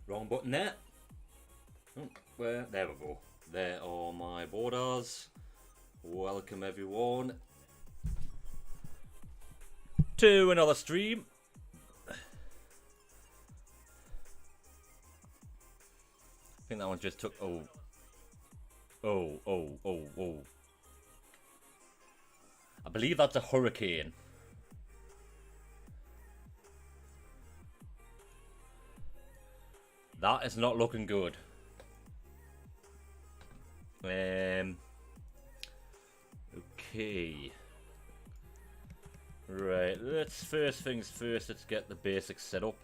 Wrong button there. Oh, where? There we go. There are my borders. Welcome everyone to another stream. I think that one just took. Oh. I believe that's a hurricane. That is not looking good. Okay. Right, let's first things first, let's get the basics set up.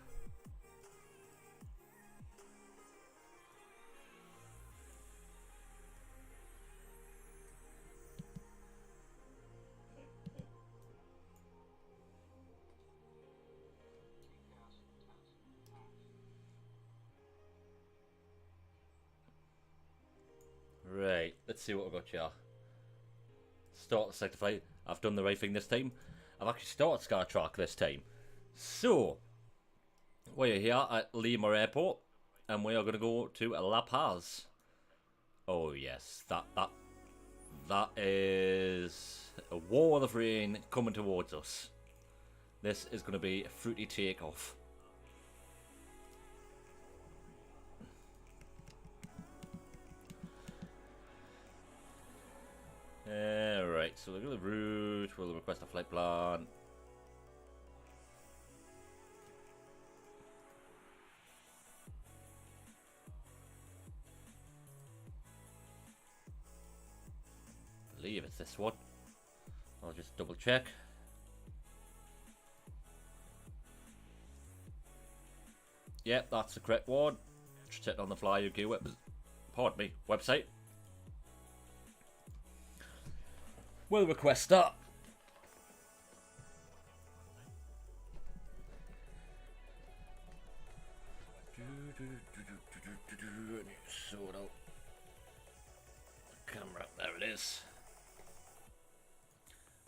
Right, let's see what we've got here. Start the sector flight. I've done the right thing this time. I've actually started Sky Track this time. So, we're here at Lima Airport, and we are going to go to La Paz. Oh yes, that is a wall of rain coming towards us. This is going to be a fruity takeoff. Right, so look at the route. We'll request a flight plan. I believe it's this one. I'll just double check. Yep, that's the correct one. Just check on the Fly UK website. We'll request that. Sort out the camera. There it is.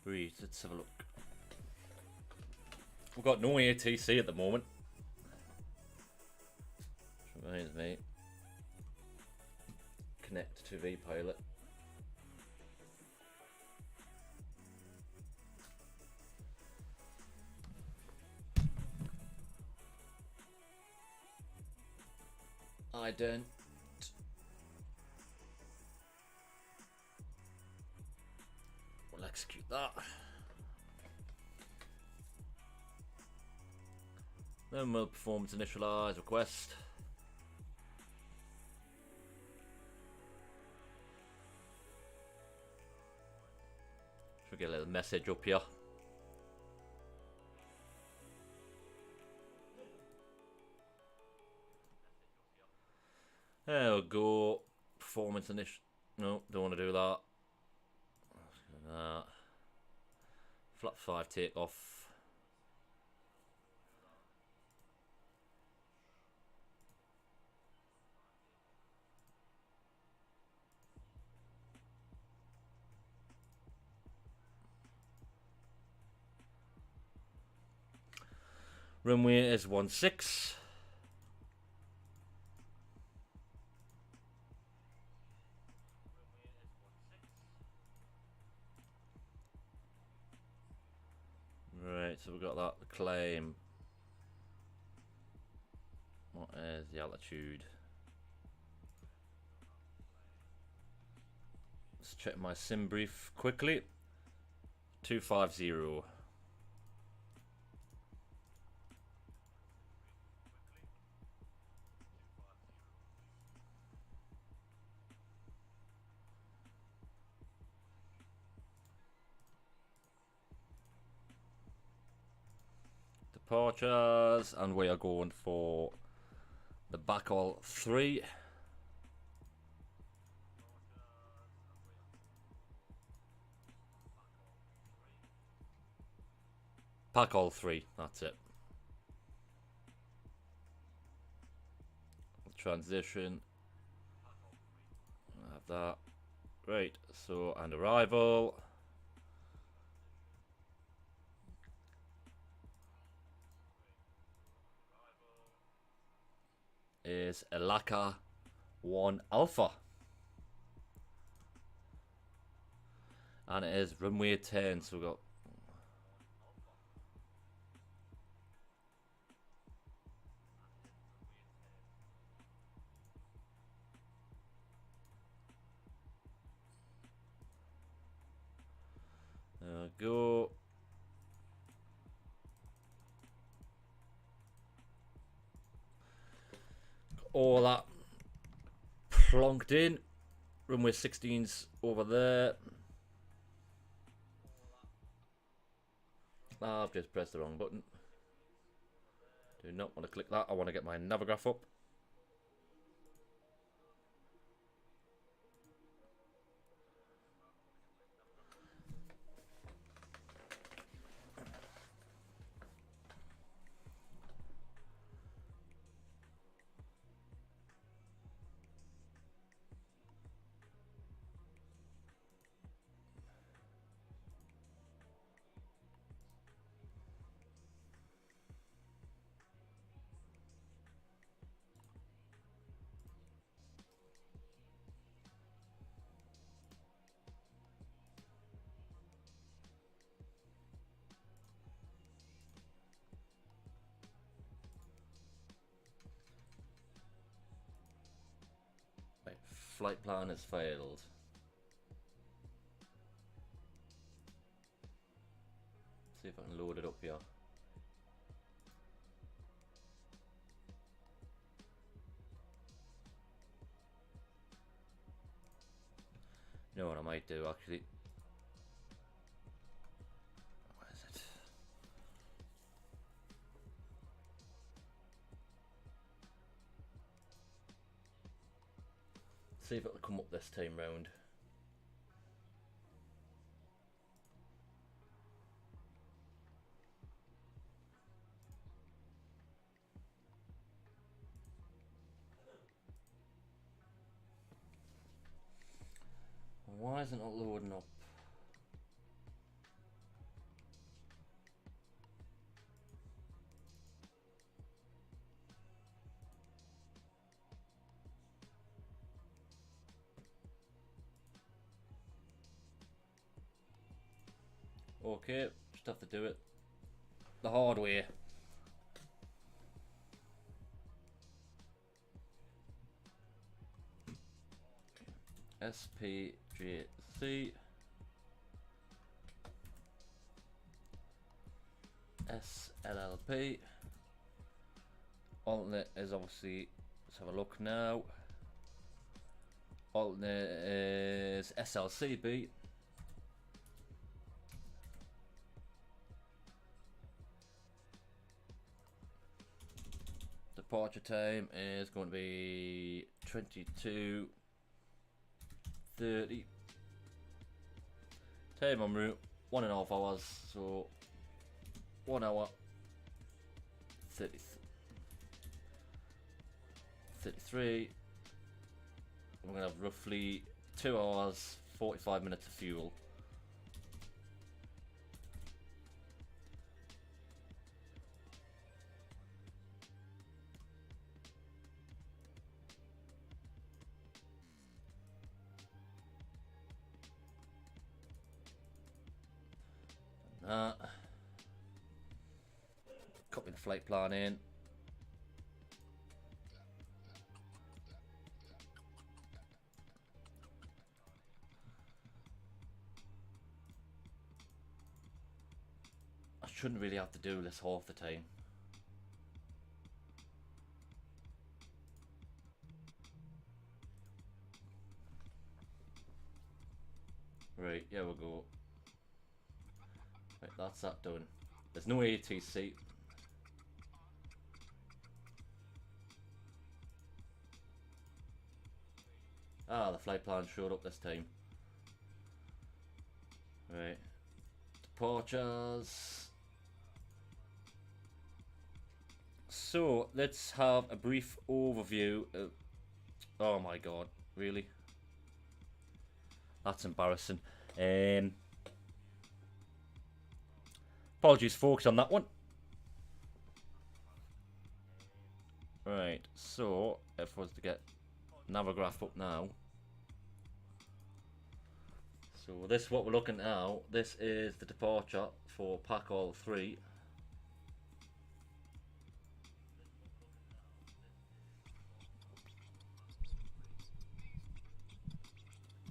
Right, let's have a look. We've got no ATC at the moment. Which reminds me. Connect to VPilot. I don't. We'll execute that. Then we'll performance initialize request. Should we get a little message up here? There we go. Performance initial. No, don't want to do that. Flap 5 takeoff. Runway is 16. Right, so we've got that, the claim. What is the altitude? Let's check my sim brief quickly. 250. Departures, and we are going for the backhaul 3. Backhaul 3, that's it. Transition. I have that. Right, so, and arrival. is Elaka 1 Alpha. And it is runway 10, so we've got... There we go. All that plonked in. Runway 16's over there. I've just pressed the wrong button. Do not want to click that. I want to get my navigaph up. Flight plan has failed. See if I can load it up here. You know what I might do actually? Where is it? See if it'll come up this time round. Why isn't it loading up? Okay, just have to do it the hard way. SJPC-SLLP. Alternate is obviously, let's have a look now. Alternate is SLCB. Departure time is going to be 22:30. Time en route 1.5 hours, so 1 hour 33. We're going to have roughly 2 hours 45 minutes of fuel. Copy the flight plan in. I shouldn't really have to do this half the time. Right, here we go. Right, that's that done. There's no ATC. Ah, the flight plan showed up this time. Right. Departures. So, let's have a brief overview of... Oh my god, really? That's embarrassing. Apologies folks on that one. Right, so if I was to get Navigraph up now. So this is what we're looking at now. This is the departure for pack all 3.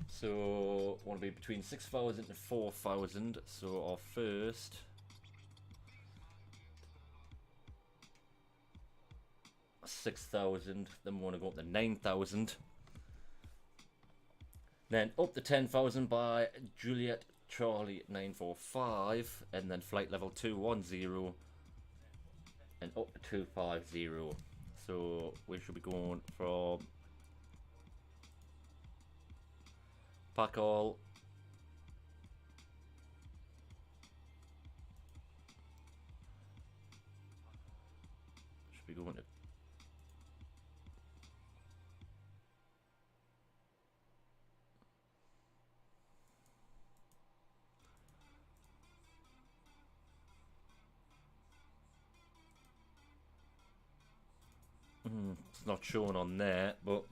So want to be between 6,000 and 4,000. So our first $6,000, then we want to go up to 9,000, then up to 10,000 by Juliet Charlie 945, and then flight level 210, and up to 250. So we should be going from pack all should be going to it's not shown on there, but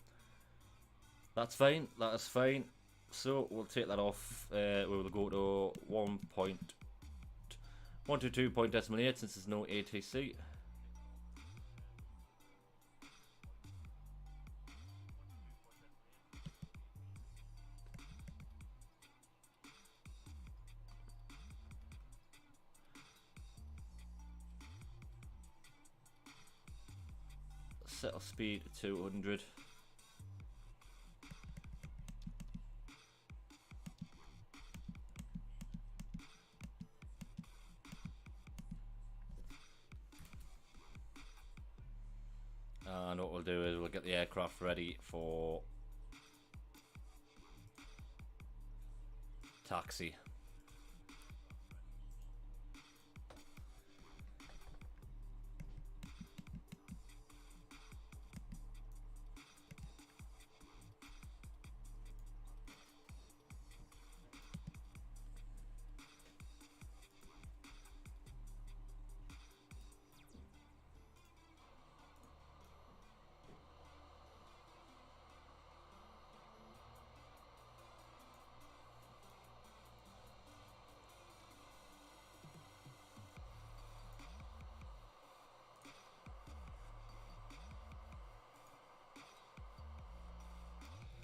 that's fine. That is fine. So we'll take that off. We will go to 1.122.8 since there's no ATC. Set our speed to 200. And what we'll do is we'll get the aircraft ready for taxi.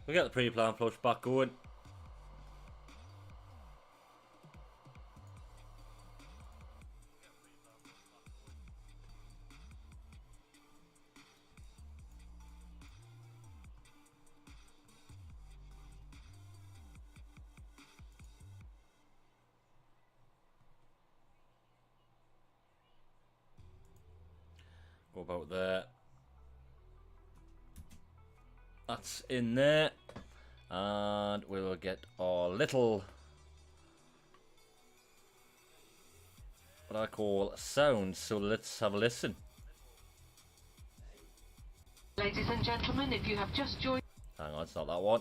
We get the pre-plan flush back going. Go about there. That's in there. And we will get our little, what I call sound. So let's have a listen. Ladies and gentlemen, if you have just joined... Hang on, it's not that one.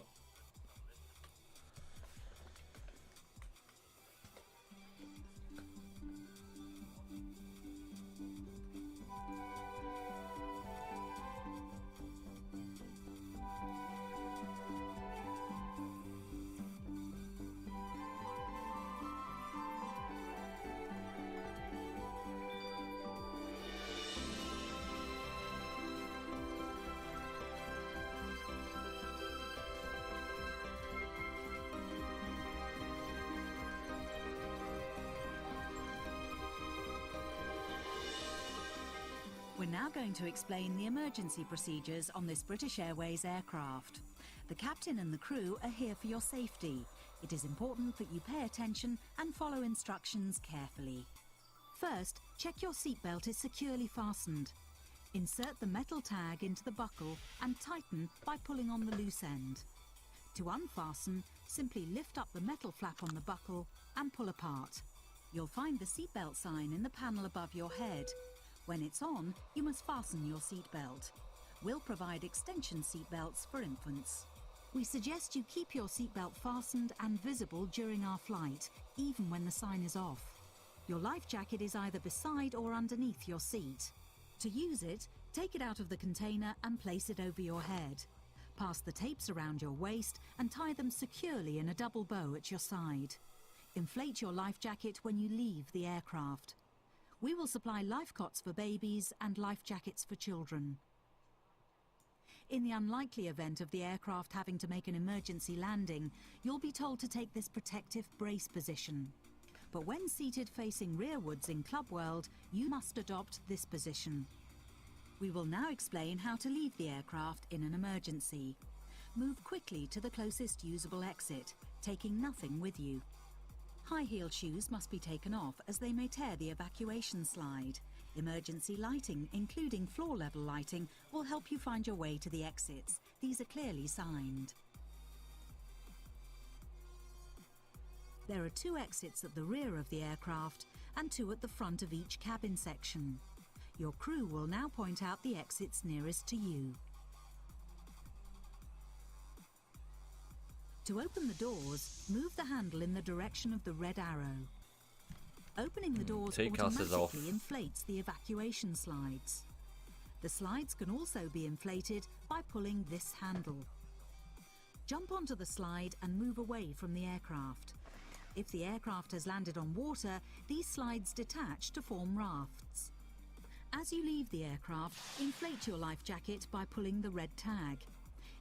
We're now going to explain the emergency procedures on this British Airways aircraft. The captain and the crew are here for your safety. It is important that you pay attention and follow instructions carefully. First, check your seatbelt is securely fastened. Insert the metal tag into the buckle and tighten by pulling on the loose end. To unfasten, simply lift up the metal flap on the buckle and pull apart. You'll find the seatbelt sign in the panel above your head. When it's on, you must fasten your seatbelt. We'll provide extension seatbelts for infants. We suggest you keep your seatbelt fastened and visible during our flight, even when the sign is off. Your life jacket is either beside or underneath your seat. To use it, Take it out of the container and place it over your head. Pass the tapes around your waist and tie them securely in a double bow at your side. Inflate your life jacket when you leave the aircraft. We will supply life cots for babies and life jackets for children. In the unlikely event of the aircraft having to make an emergency landing, you'll be told to take this protective brace position. But when seated facing rearwards in Club World, you must adopt this position. We will now explain how to leave the aircraft in an emergency. Move quickly to the closest usable exit, taking nothing with you. High-heel shoes must be taken off as they may tear the evacuation slide. Emergency lighting, including floor-level lighting, will help you find your way to the exits. These are clearly signed. There are 2 exits at the rear of the aircraft and 2 at the front of each cabin section. Your crew will now point out the exits nearest to you. To open the doors, move the handle in the direction of the red arrow. Opening the doors automatically inflates the evacuation slides. The slides can also be inflated by pulling this handle. Jump onto the slide and move away from the aircraft. If the aircraft has landed on water, these slides detach to form rafts. As you leave the aircraft, inflate your life jacket by pulling the red tag.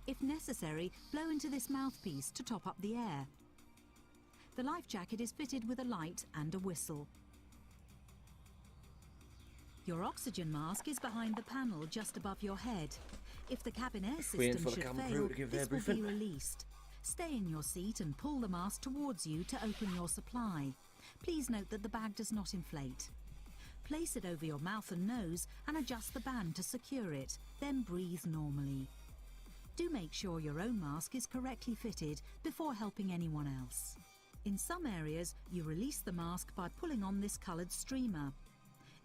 If necessary, blow into this mouthpiece to top up the air. The life jacket is fitted with a light and a whistle. Your oxygen mask is behind the panel just above your head. If the cabin air system should fail, this will be released. Stay in your seat and pull the mask towards you to open your supply. Please note that the bag does not inflate. Place it over your mouth and nose and adjust the band to secure it, then breathe normally. Do make sure your own mask is correctly fitted before helping anyone else. In some areas, you release the mask by pulling on this coloured streamer.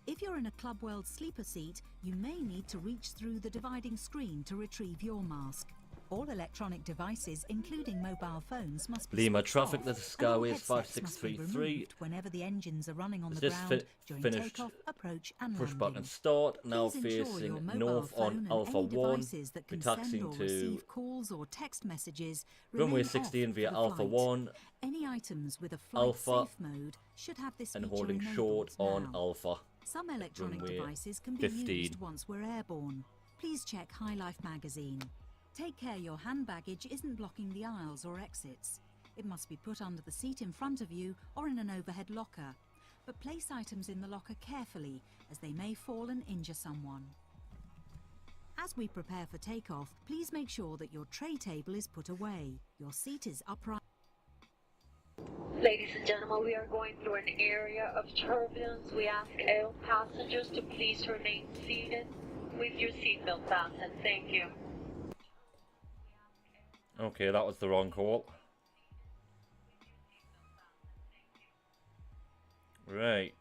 If you're in a Club World sleeper seat, you may need to reach through the dividing screen to retrieve your mask. All electronic devices, including mobile phones, must be Lima switched traffic, off, this is and all Skyways headsets must be 5633. removed whenever the engines are running on Is the this ground during finished? takeoff, approach and Push landing. button start. Now Please ensure your facing mobile north phone on and Alpha any 1. devices that We're can send taxiing or to receive calls or text messages runway remain 16 off via for the Alpha flight. 1 Any items with a flight Alpha safe mode should have this and feature holding enabled short on now. Alpha. Some electronic runway devices can be 15. used once we're airborne. Please check High Life magazine. Take care your hand baggage isn't blocking the aisles or exits. It must be put under the seat in front of you or in an overhead locker. But place items in the locker carefully, as they may fall and injure someone. As we prepare for takeoff, please make sure that your tray table is put away. Your seat is upright. Ladies and gentlemen, we are going through an area of turbulence. We ask all passengers to please remain seated with your seatbelt fastened. Thank you. Okay, that was the wrong call. Right.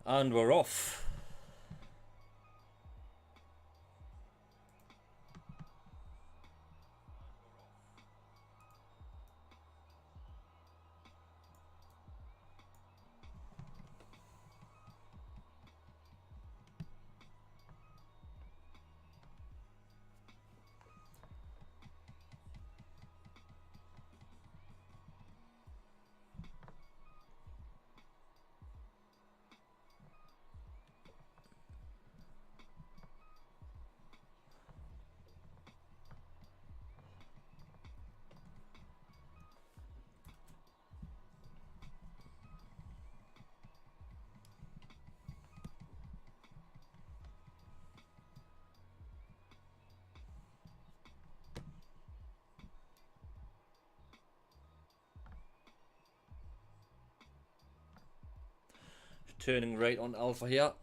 And we're off. Turning right on Alpha here.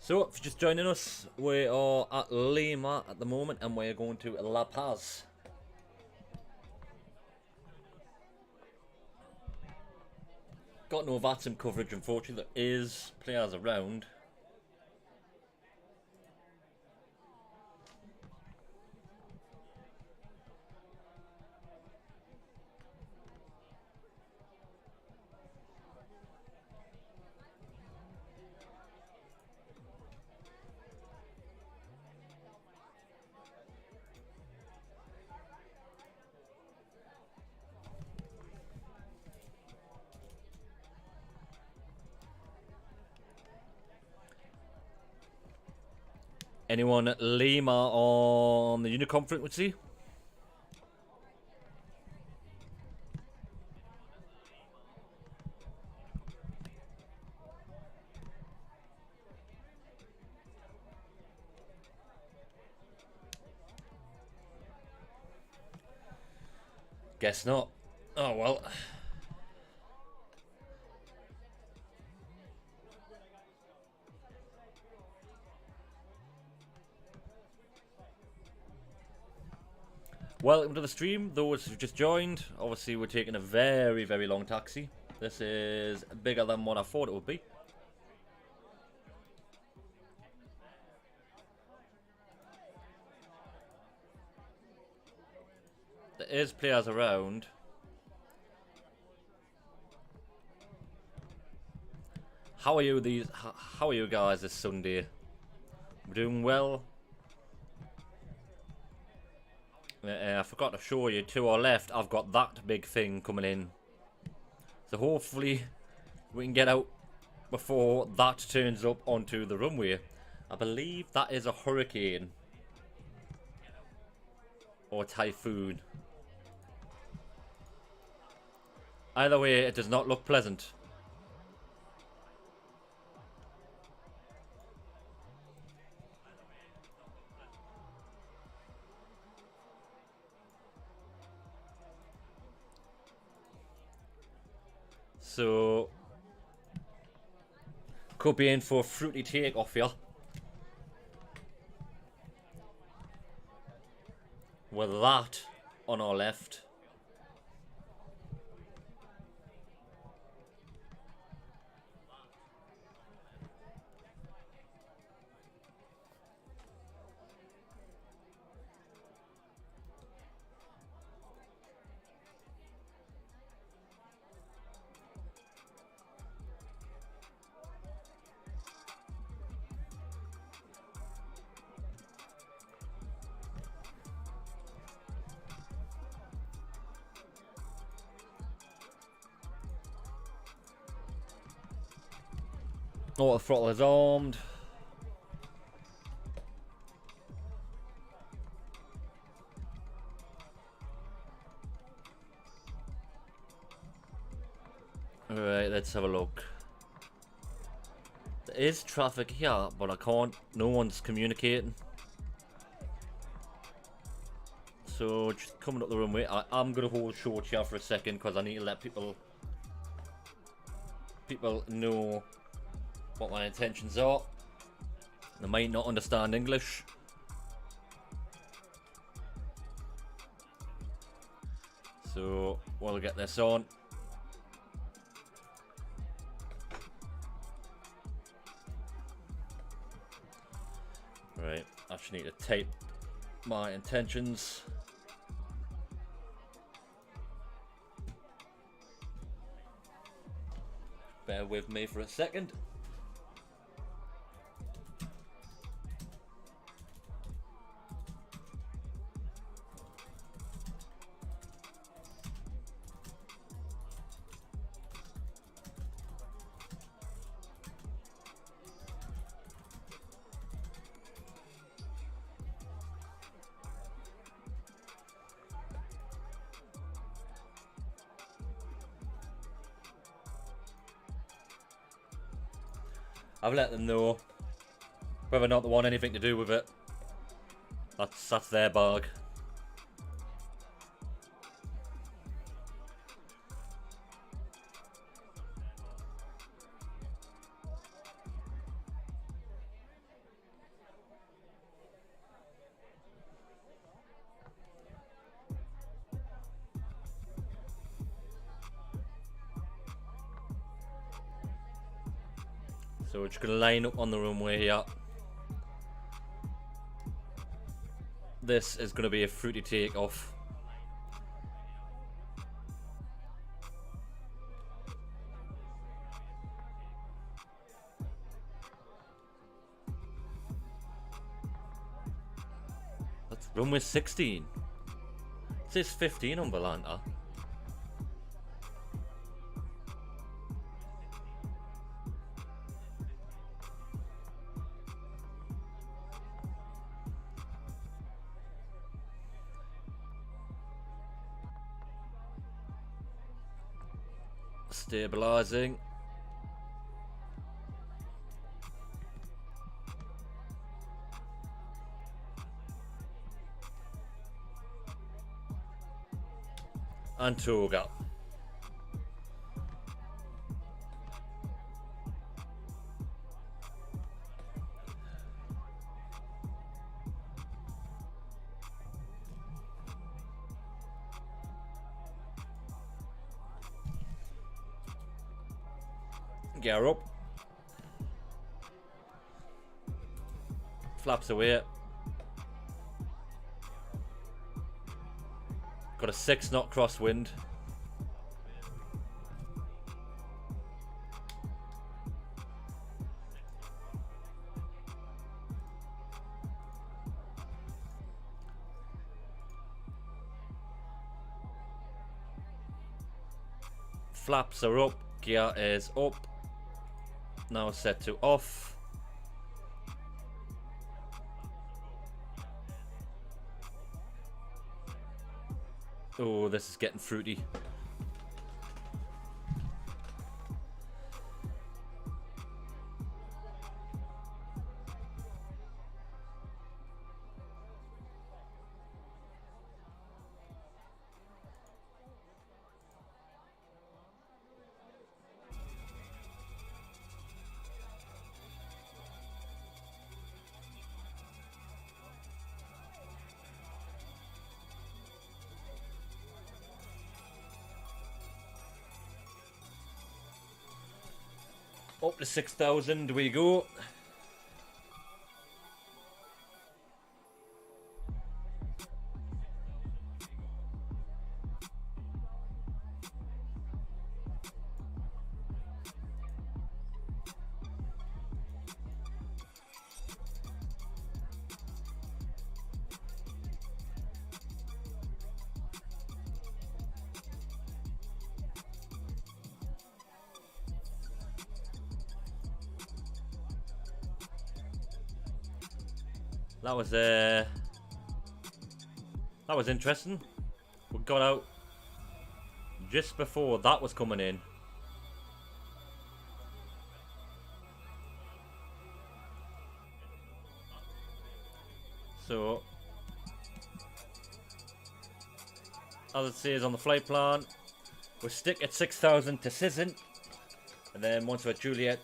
So, if you're just joining us, we are at Lima at the moment and we're going to La Paz. Got no Vatsim coverage, unfortunately. There is players around. Anyone at Lima on the Unicom frequency? Guess not. Oh well. Welcome to the stream, those who've just joined. Obviously we're taking a very, very long taxi. This is bigger than what I thought it would be. There is players around. How are you how are you guys this Sunday? We're doing well. I forgot to show you, to our left I've got that big thing coming in. So hopefully we can get out before that turns up onto the runway. I believe that is a hurricane. Or typhoon. Either way, it does not look pleasant. So, could be in for a fruity takeoff here. With that on our left. Oh, the throttle is armed. Alright, let's have a look. There is traffic here, but I can't. No one's communicating. So, just coming up the runway. I'm going to hold short here for a second because I need to let people know what my intentions are. They might not understand English. So, we'll get this on. Right, I just need to tape my intentions. Bear with me for a second. I've let them know whether or not they want anything to do with it. That's their bag. So we're just going to line up on the runway here. This is going to be a fruity takeoff. That's runway 16. It says 15 on Volanta. Stabilizing. And Toga. Gear up. Flaps away. Got a 6-knot crosswind. Flaps are up. Gear is up. Now set to off. Oh, this is getting fruity. Up to 6,000 we go. That was interesting. We got out just before that was coming in. So, as it says on the flight plan, we'll stick at 6,000 to Sisson, and then once we're at Juliet,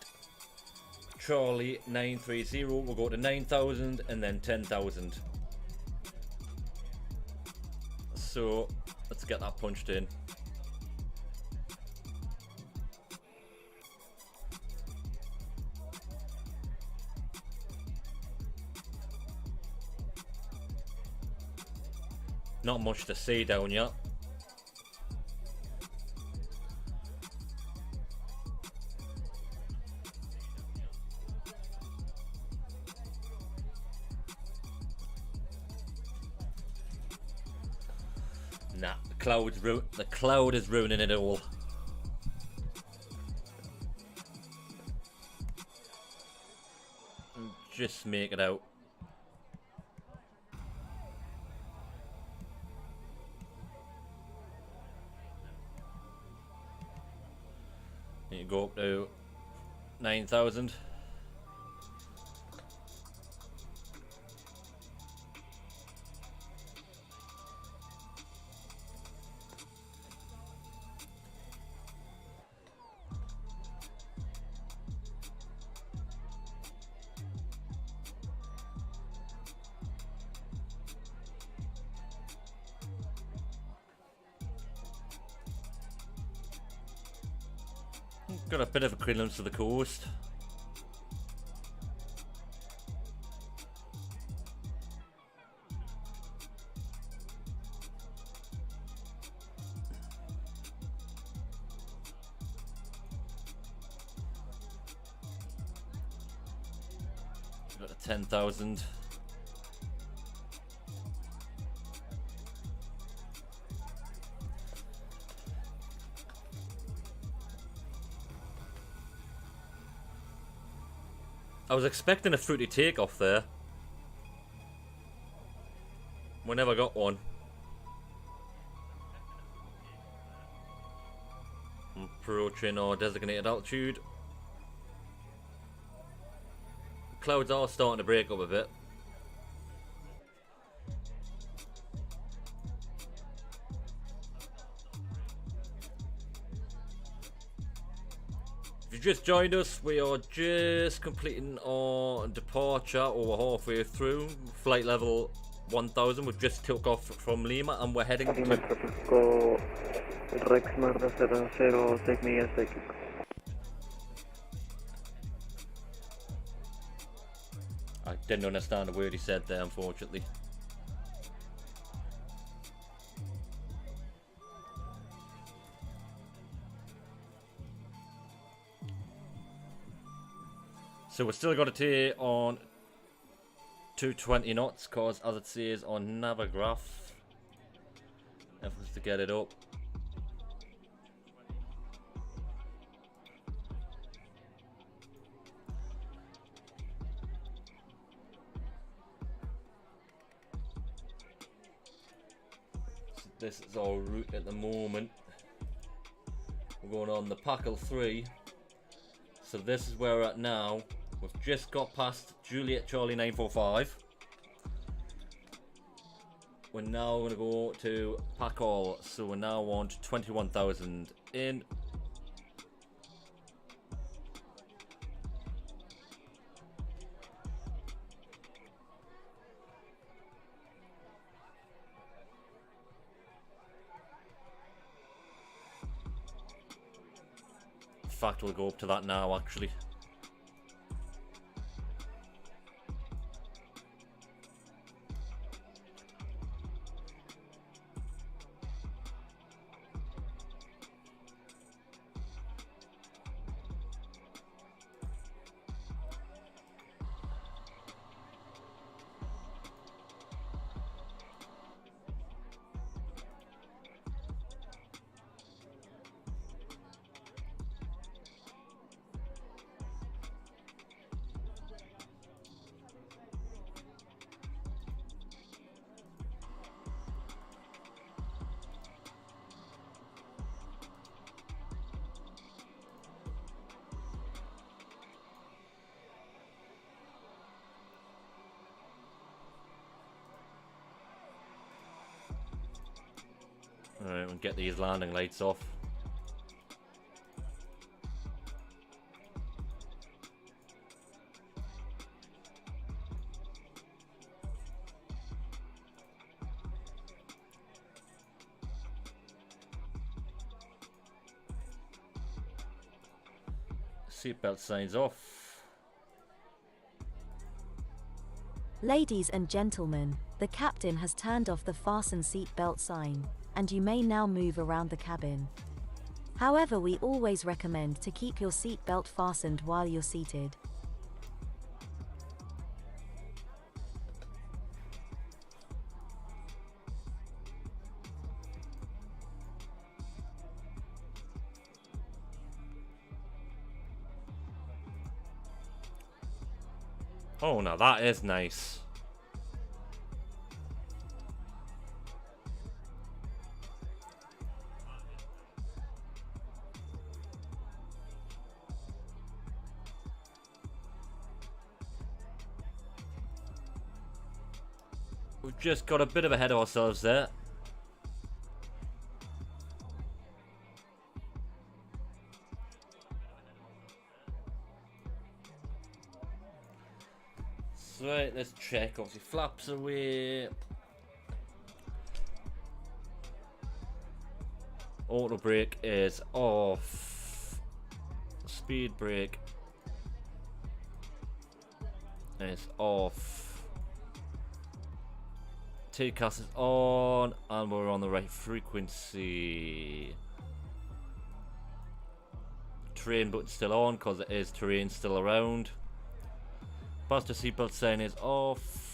Charlie 930, we'll go to 9,000 and then 10,000. So let's get that punched in. Not much to see down yet. Nah, the cloud is ruining it all. Just make it out. You go up to 9,000. Got a bit of a clearance to the coast. Got a 10,000. I was expecting a fruity takeoff there. We never got one. Approaching our designated altitude. Clouds are starting to break up a bit. If you just joined us, we are just completing our departure, or we're halfway through. Flight level 1000, we've just took off from Lima and we're heading to... I didn't understand a word he said there, unfortunately. So we're still got to take on 220 knots, cause as it says on Navigraph, efforts to get it up. So this is our route at the moment. We're going on the Packle 3. So this is where we're at now. We've just got past Juliet Charlie 945. We're now going to go to Packall, so we're now on 21,000 in. In fact, we'll go up to that now, actually. Alright, we'll get these landing lights off. Seatbelt signs off. Ladies and gentlemen, the captain has turned off the fasten seatbelt sign, and you may now move around the cabin. However, we always recommend to keep your seatbelt fastened while you're seated. Oh, now that is nice. We've just got a bit of ahead of ourselves there. So right, let's check. Obviously, flaps away. Auto brake is off. Speed brake is off. TCAS is on, and we're on the right frequency. Terrain button still on because it is terrain still around. Passenger seatbelt sign is off.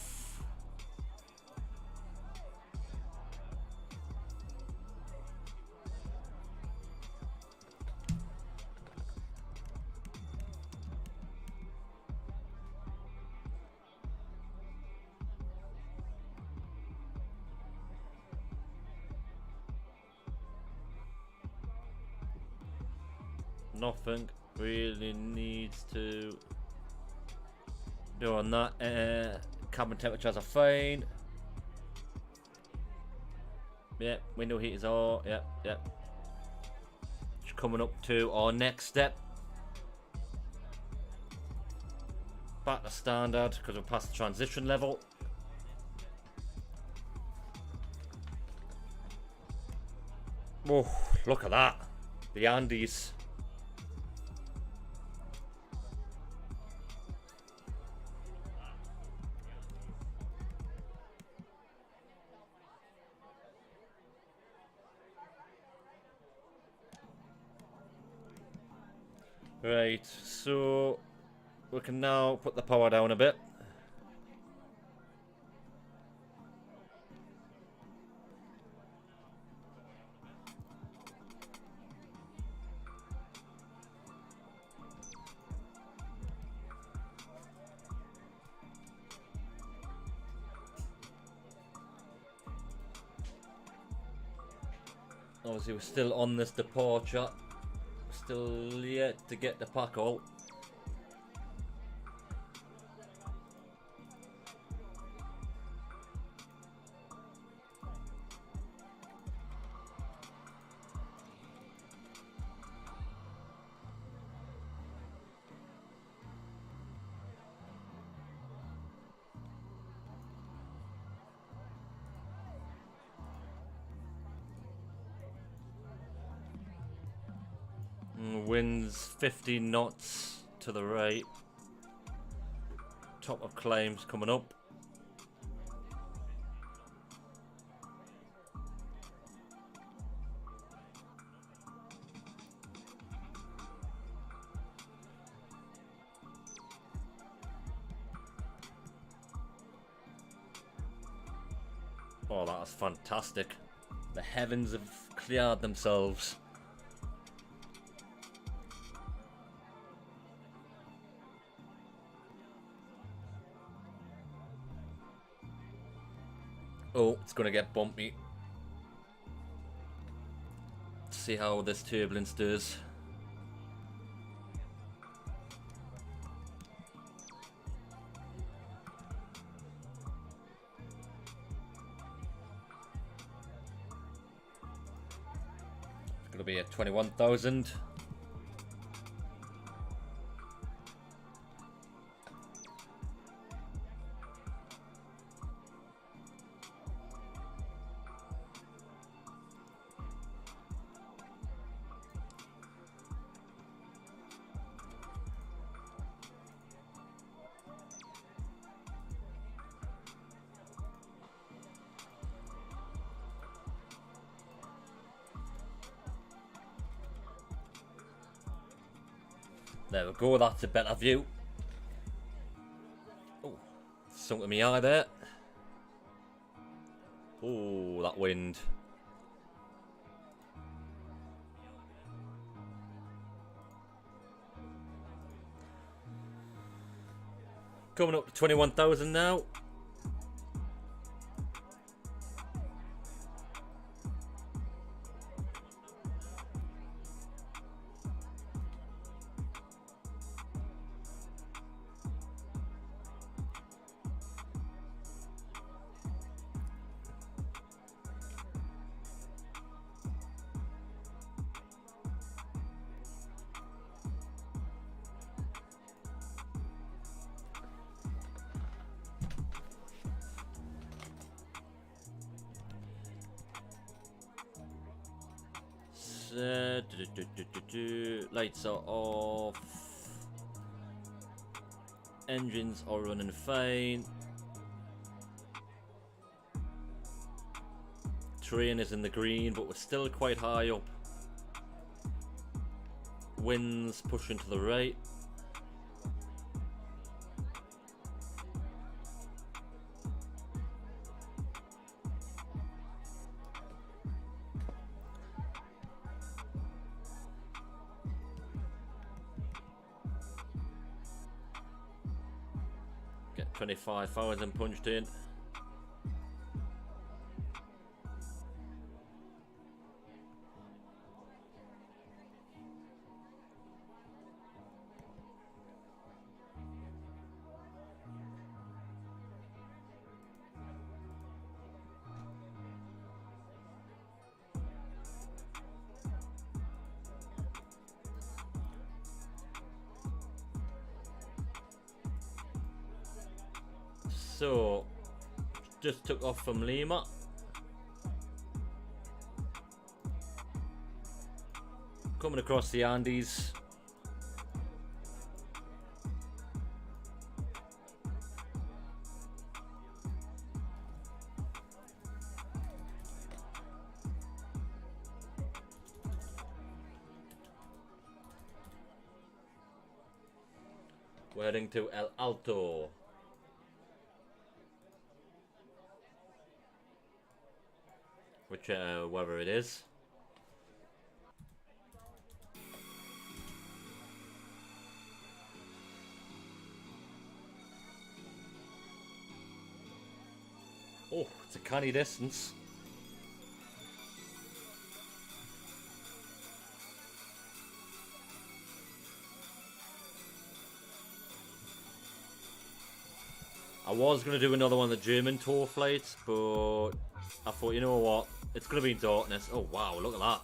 Nothing really needs to do on that. Cabin temperatures are fine. Yep, window heaters are. Yep. Just coming up to our next step. Back to standard because we're past the transition level. Oh, look at that. The Andes. Right, so we can now put the power down a bit. Obviously we're still on this departure. Still yet to get the pack out. Winds 50 knots to the right. Top of climbs coming up. Oh, that was fantastic. The heavens have cleared themselves. Oh, it's going to get bumpy. Let's see how this turbulence does. It's going to be at 21,000. There we go, that's a better view. Oh, sunk in my eye there. Oh, that wind. Coming up to 21,000 now. Lights are off. Engines are running fine. Train is in the green, but we're still quite high up. Winds pushing to the right. 25,000 punched in. So, just took off from Lima. Coming across the Andes. We're heading to El Alto. Wherever it is. Oh, it's a canny distance. I was going to do another one of the German tour flights, but I thought, you know what, it's going to be in darkness. Oh wow, look at that.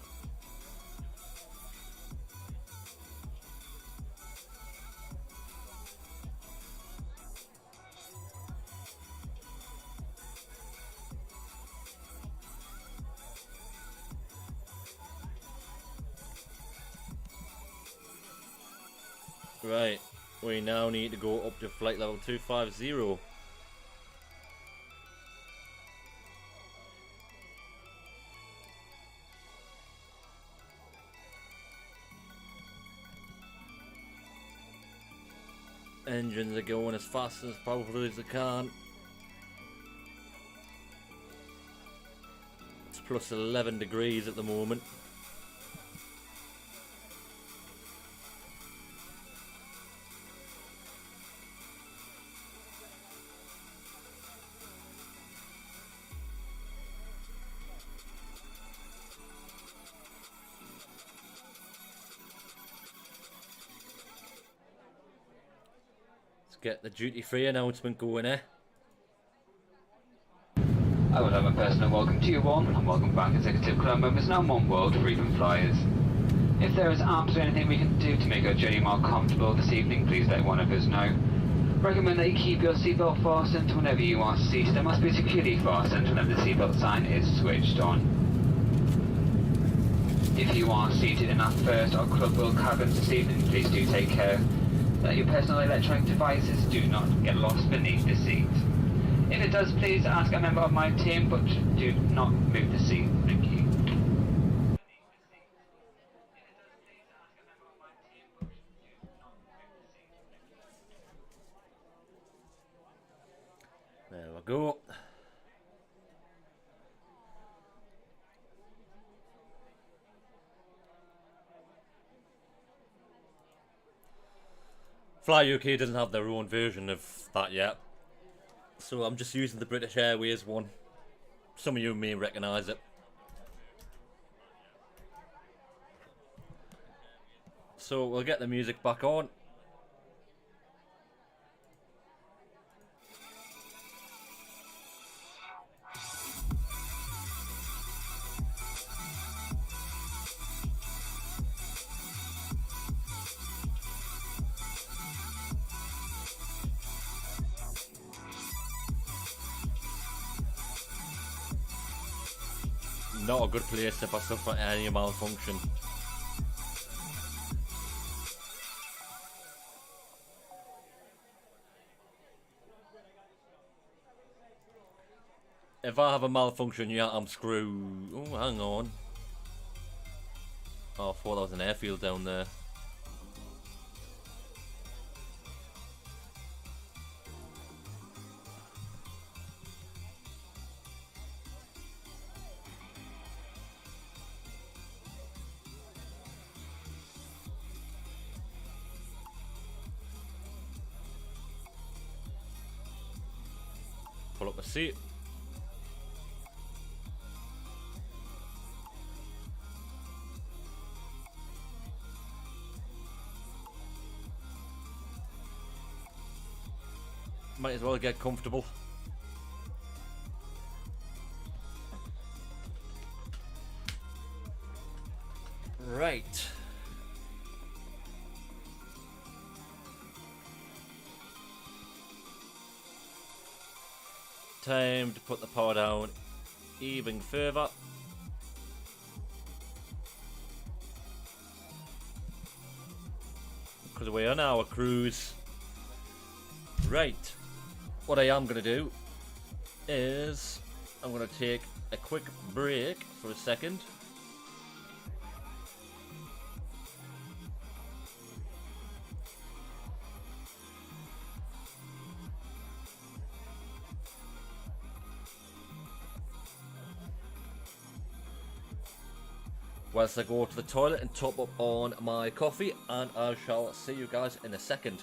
Right, we now need to go up to flight level 250. Engines are going as fast and as powerfully as they can. It's plus 11 degrees at the moment. Get the duty-free announcement going, eh? I would have a personal welcome to you all, and welcome back executive club members and our One World frequent flyers. If there is absolutely anything we can do to make our journey more comfortable this evening, please let one of us know. Recommend that you keep your seatbelt fastened whenever you are seated. It must be securely fastened whenever the seatbelt sign is switched on. If you are seated in our first or club world cabins this evening, please do take care that your personal electronic devices do not get lost beneath the seat. If it does, please ask a member of my team, but do not move the seat. Thank you. There we go. Fly UK doesn't have their own version of that yet, so I'm just using the British Airways one. Some of you may recognise it. So we'll get the music back on. Not a good place if I suffer any malfunction. If I have a malfunction, yeah, I'm screwed. Oh, hang on. Oh, I thought that was an airfield down there. pull up a seat. Might as well get comfortable. Right. Time to put the power down even further. Because we're on our cruise. Right. What I am going to do is I'm going to take a quick break for a second. Whilst I go to the toilet and top up on my coffee, and I shall see you guys in a second.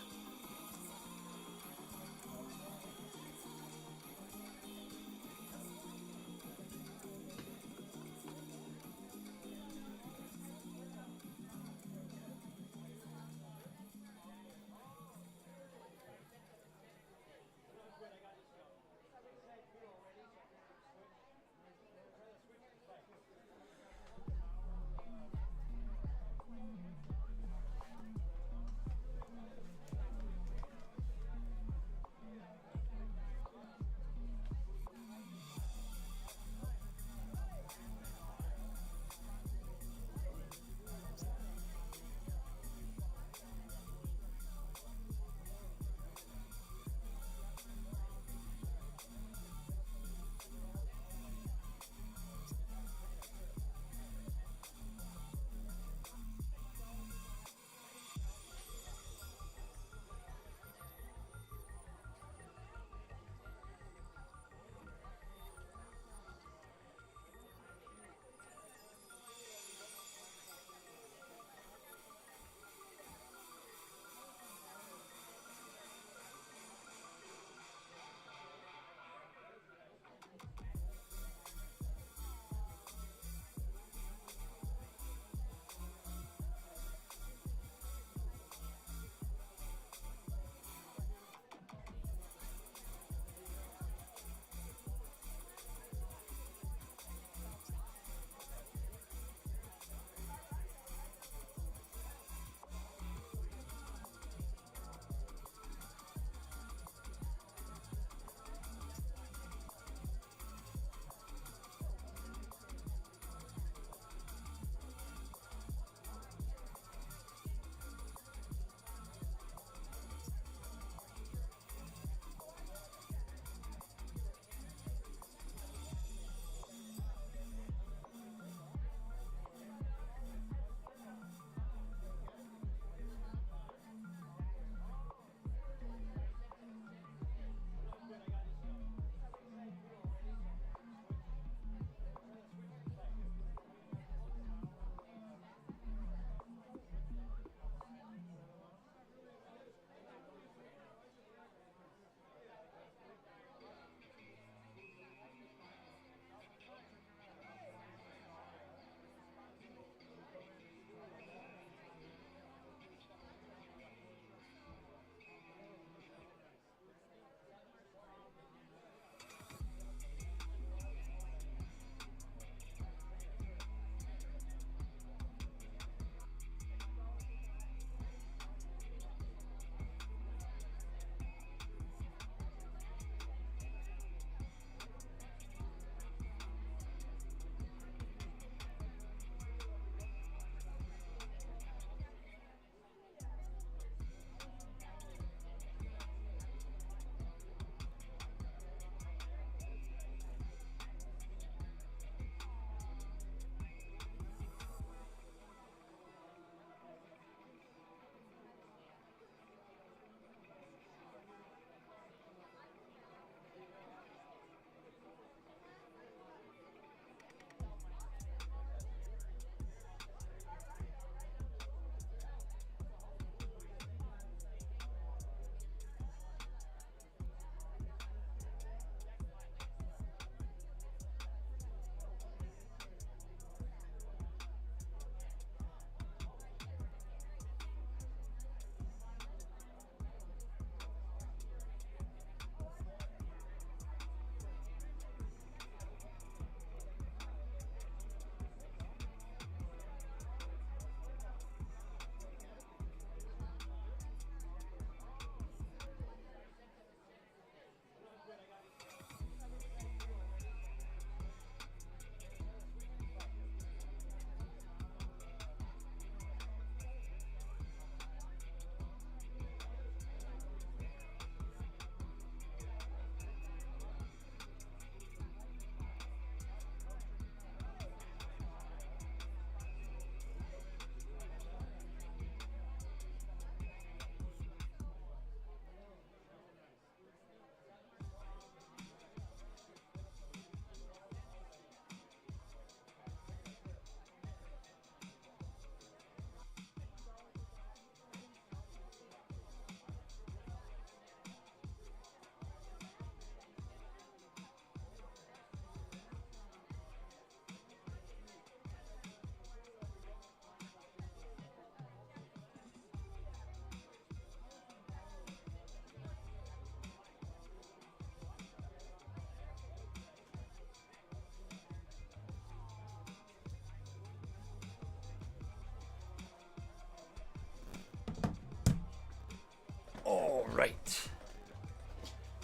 Right.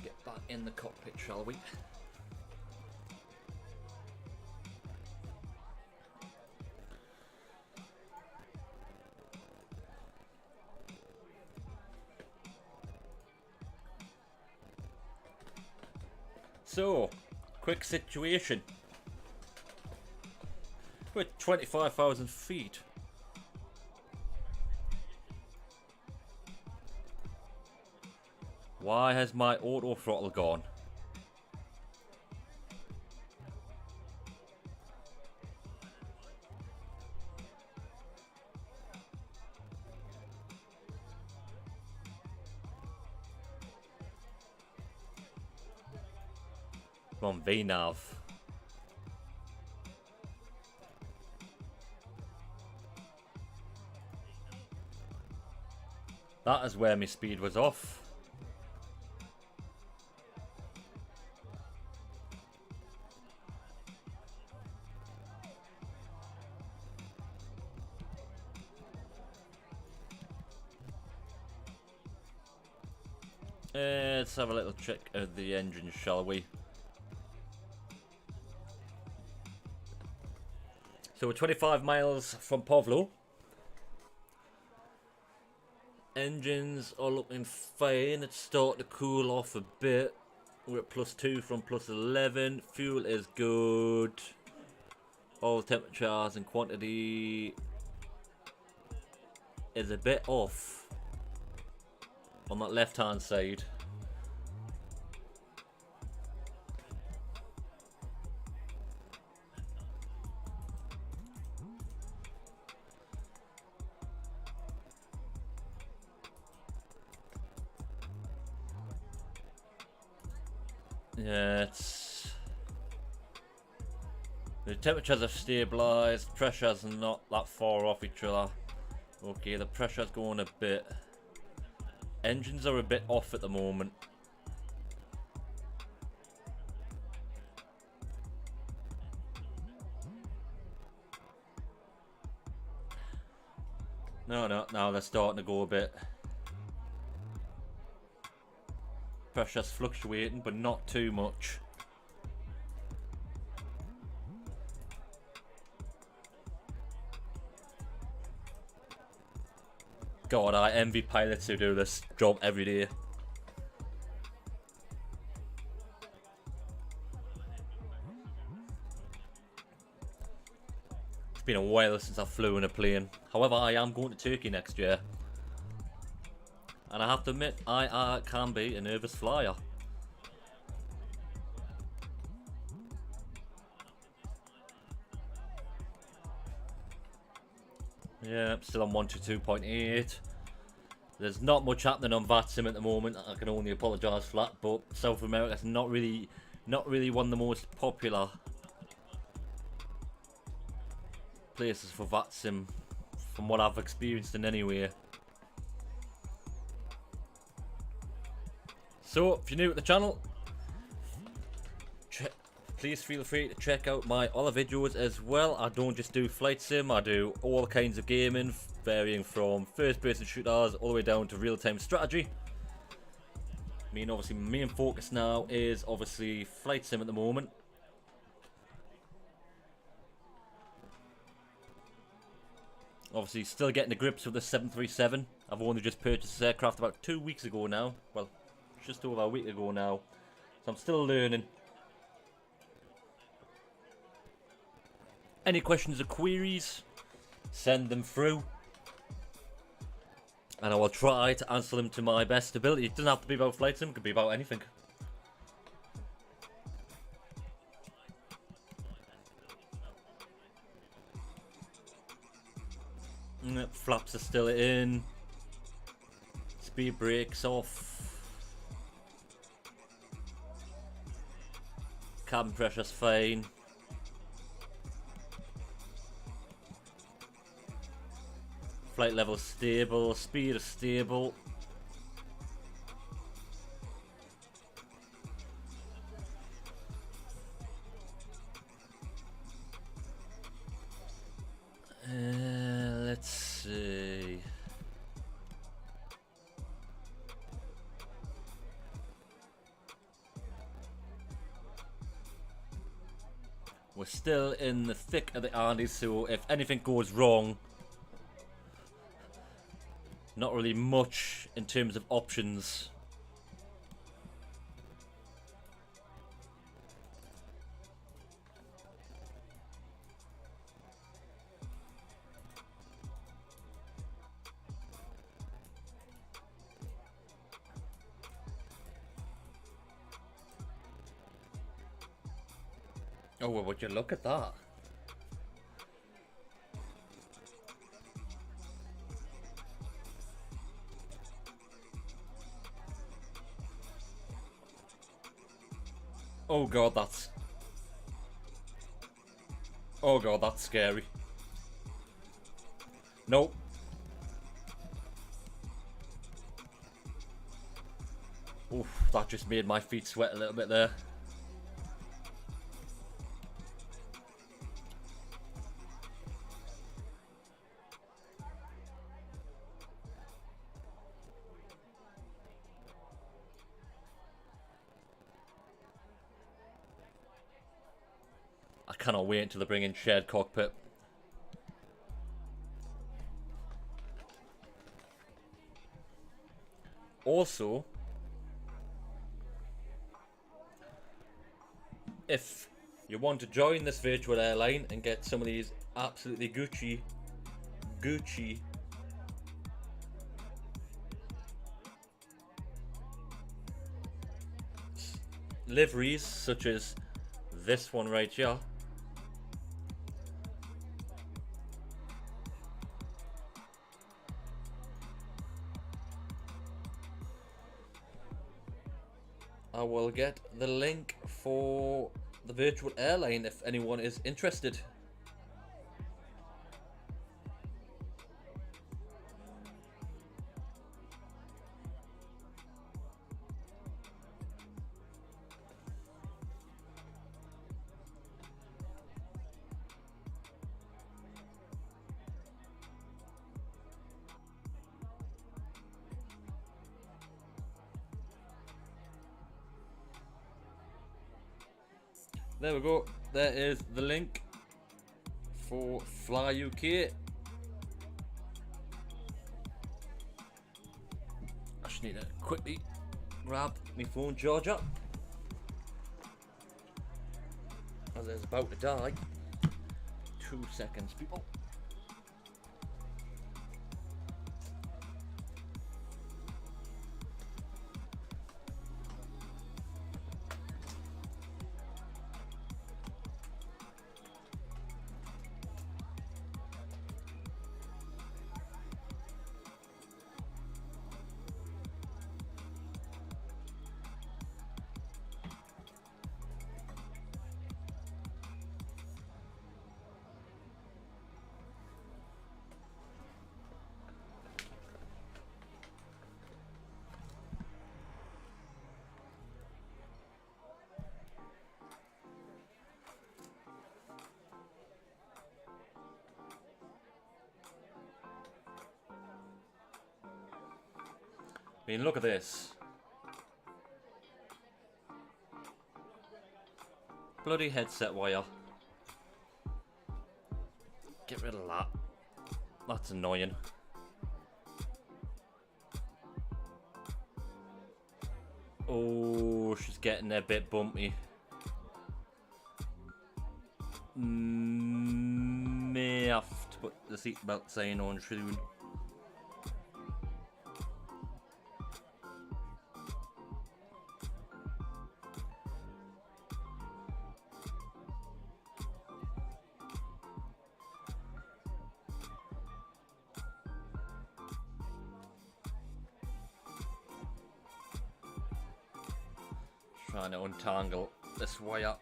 Get back in the cockpit, shall we? So, quick situation. We're at 25,000 feet. Why has my auto throttle gone? Come on, VNav. That is where my speed was off. Let's have a little check of the engine, shall we? So we're 25 miles from Povlo. Engines are looking fine. It's starting to cool off a bit. We're at +2 from +11. Fuel is good. All temperatures and quantity is a bit off on that left hand side. Yeah, the temperatures have stabilised, pressure's not that far off each other. Okay, the pressure's going a bit. Engines are a bit off at the moment. No, they're starting to go a bit. Pressure's fluctuating, but not too much. God, I envy pilots who do this job every day. It's been a while since I've flown a plane. However, I am going to Turkey next year. And I have to admit, I can be a nervous flyer. Yeah, still on 122.8. There's not much happening on Vatsim at the moment. I can only apologise for that, but South America's not really one of the most popular places for Vatsim, from what I've experienced in any way. So, if you're new to the channel, please feel free to check out my other videos as well. I don't just do flight sim, I do all kinds of gaming, varying from first person shooters all the way down to real-time strategy. I mean, obviously my main focus now is obviously flight sim at the moment. Obviously still getting the grips with the 737. I've only just purchased this aircraft about 2 weeks ago now. Well, just over a week ago now. So I'm still learning. Any questions or queries, send them through. And I will try to answer them to my best ability. It doesn't have to be about flight sim, it could be about anything. Flaps are still in. Speed brakes off. Cabin pressure's fine. Flight level stable. Speed is stable. Let's see. we're still in the thick of the Andes, so if anything goes wrong, not really much in terms of options. Oh, well, would you look at that? Oh god, that's... Oh god, that's scary. Nope. Oof, that just made my feet sweat a little bit there. I cannot wait until they bring in shared cockpit. Also, if you want to join this virtual airline and get some of these absolutely Gucci liveries, such as this one right here, I will get the link for the virtual airline if anyone is interested. There we go. There is the link for Fly UK. I just need to quickly grab my phone charger, as it's about to die. 2 seconds, people. I mean, look at this. Bloody headset wire. Get rid of that. That's annoying. Oh, she's getting a bit bumpy. May have to put the seatbelt sign on soon. Trying to untangle this wire.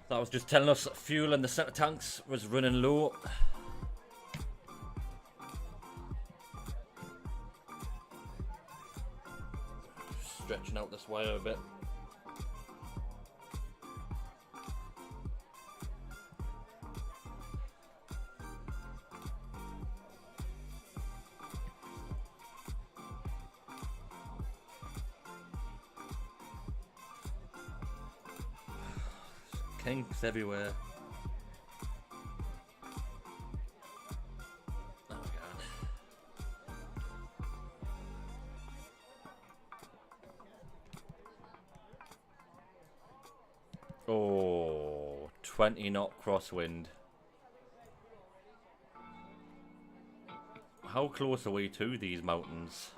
That was just telling us fuel in the center tanks was running low. stretching out this wire a bit. Kinks everywhere. Oh my god. Oh, 20 knot crosswind. How close are we to these mountains?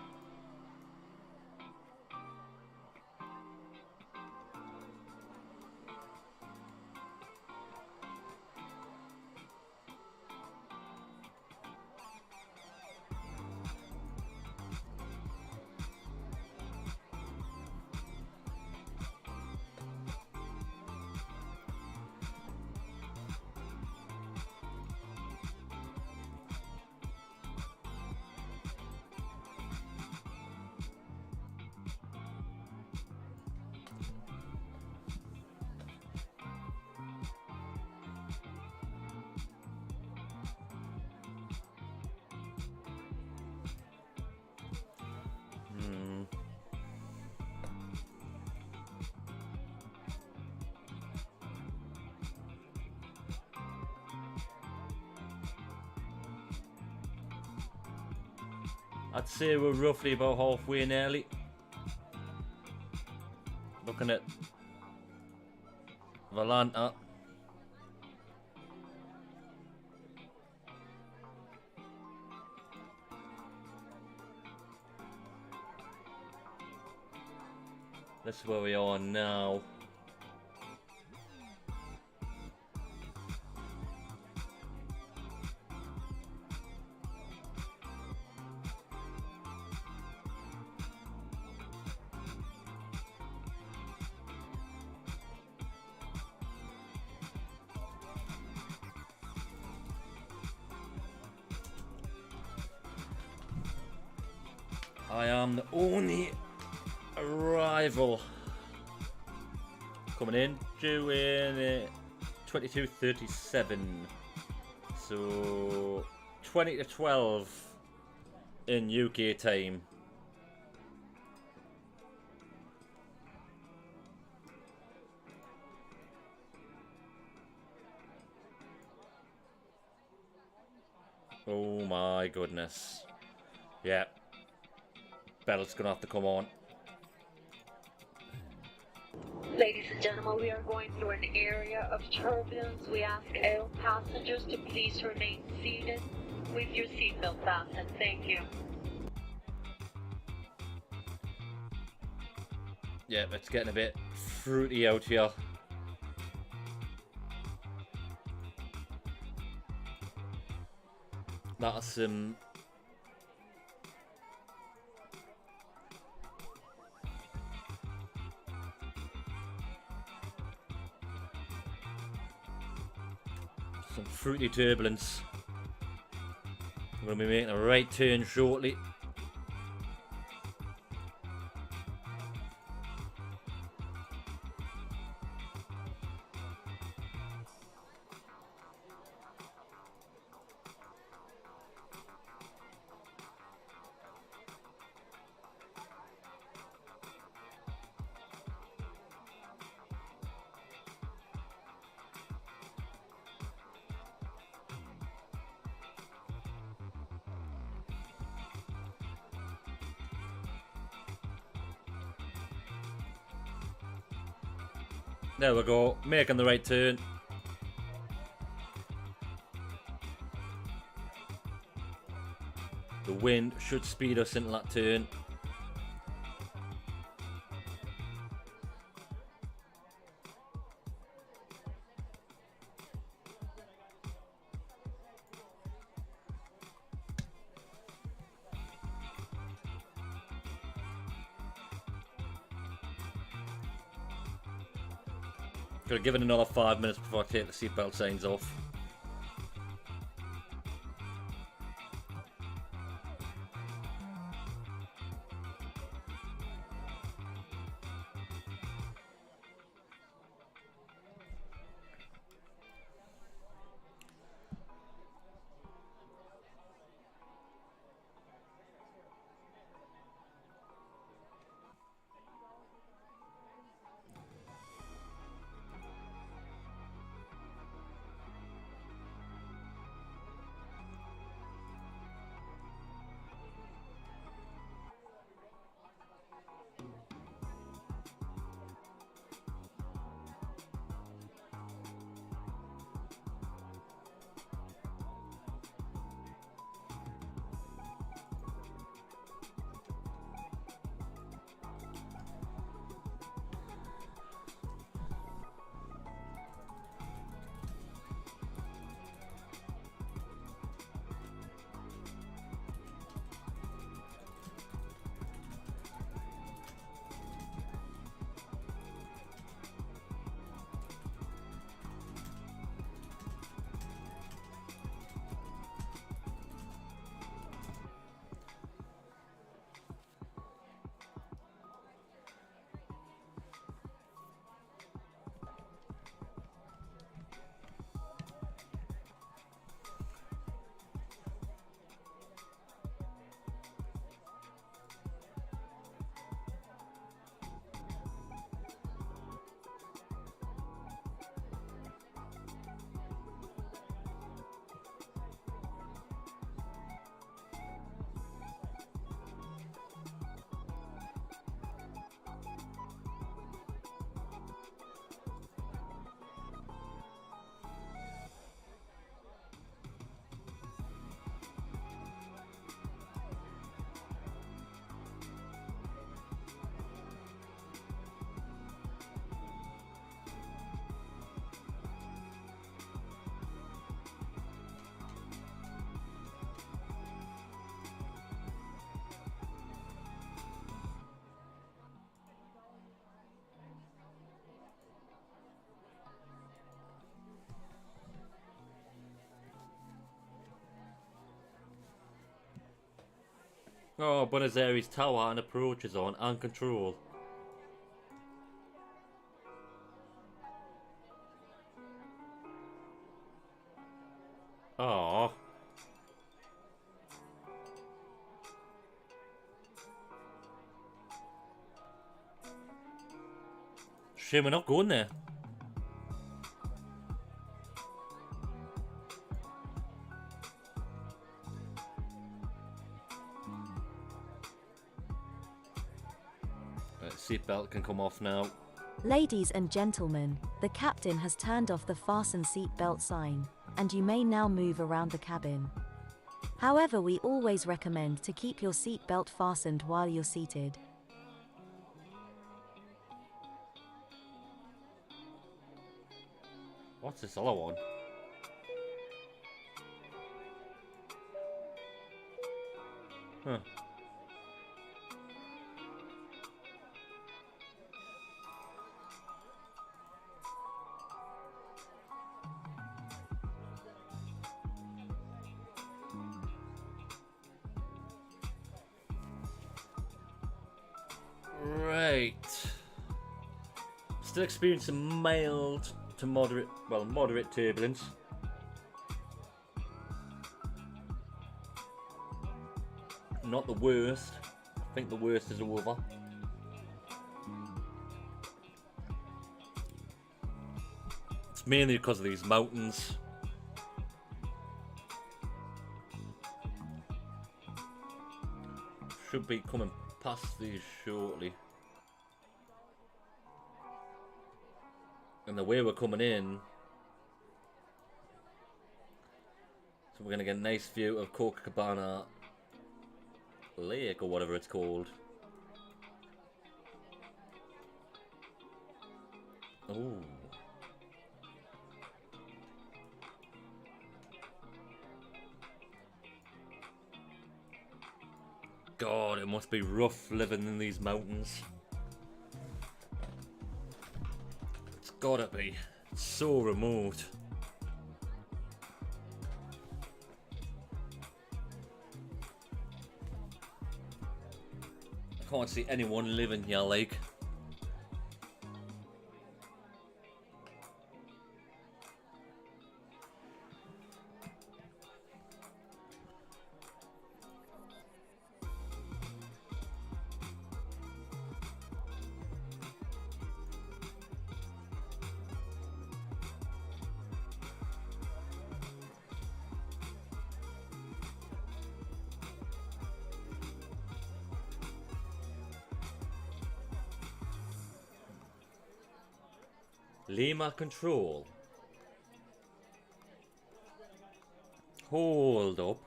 I'd say we're roughly about halfway nearly. Looking at Valanta. This is where we are now. I am the only arrival coming in, doing 22:37, so 20 to 12 in UK time. Oh my goodness. Yeah. Belt's gonna have to come on. Ladies and gentlemen, we are going through an area of turbulence. We ask all passengers to please remain seated with your seatbelt fastened. Thank you. Yeah, it's getting a bit fruity out here. That's some fruity turbulence. I'm going to be making a right turn shortly. There we go, making the right turn. The wind should speed us into that turn. Gotta give it another 5 minutes before I take the seatbelt signs off. Oh, Buenos Aires Tower and approach is on and control. Oh. Shame we're not going there. Seatbelt can come off now. Ladies and gentlemen, the captain has turned off the fasten seatbelt sign, and you may now move around the cabin. However, we always recommend to keep your seatbelt fastened while you're seated. What's this other one? Huh. Right. Still experiencing mild to moderate, well, moderate turbulence. Not the worst. I think the worst is over. It's mainly because of these mountains. Should be coming past these shortly. And the way we're coming in, so we're going to get a nice view of Copacabana Lake, or whatever it's called. Ooh. God, it must be rough living in these mountains. It's gotta be. It's so remote. I can't see anyone living here, like. Lima control. Hold up.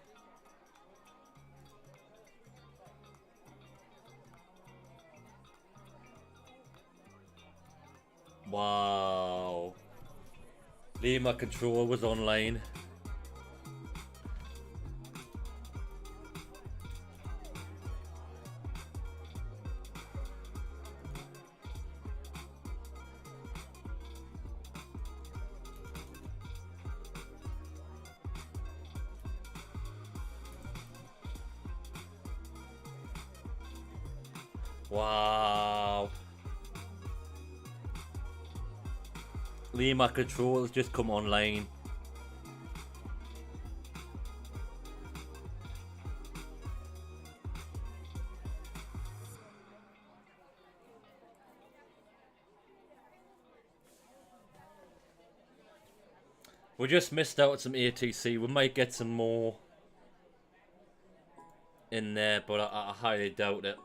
Wow. Lima control was online. Wow. Lima control has just come online. We just missed out some ATC. We might get some more in there, but I highly doubt it.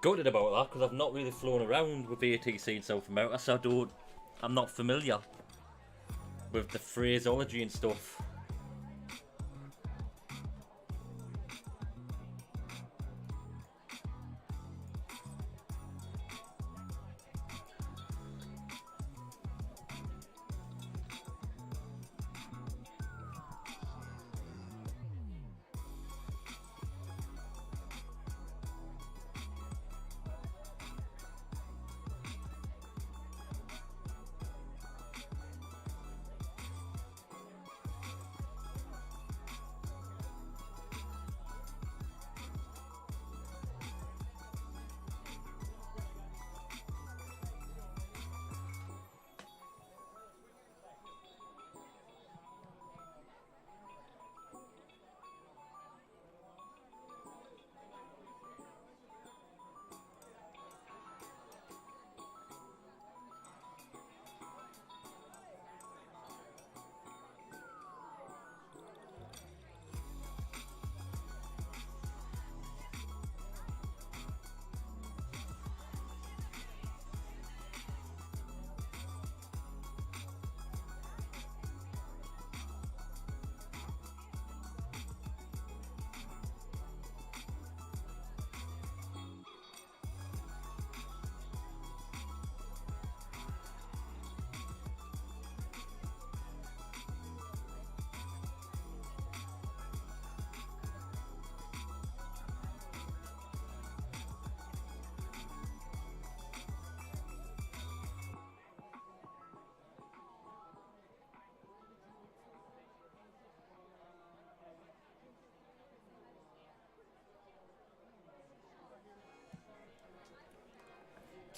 Gutted about that because I've not really flown around with ATC in South America, so I'm not familiar with the phraseology and stuff.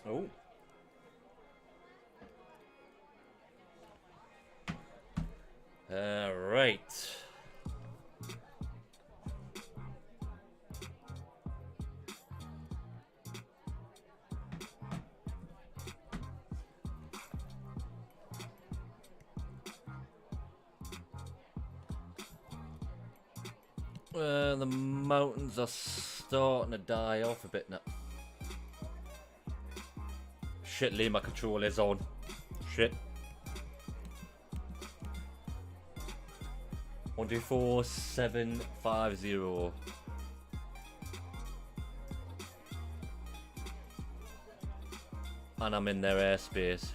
Oh. Right. The mountains are starting to die off a bit now. Shit, Lima control is on. Shit. 124750. And I'm in their airspace.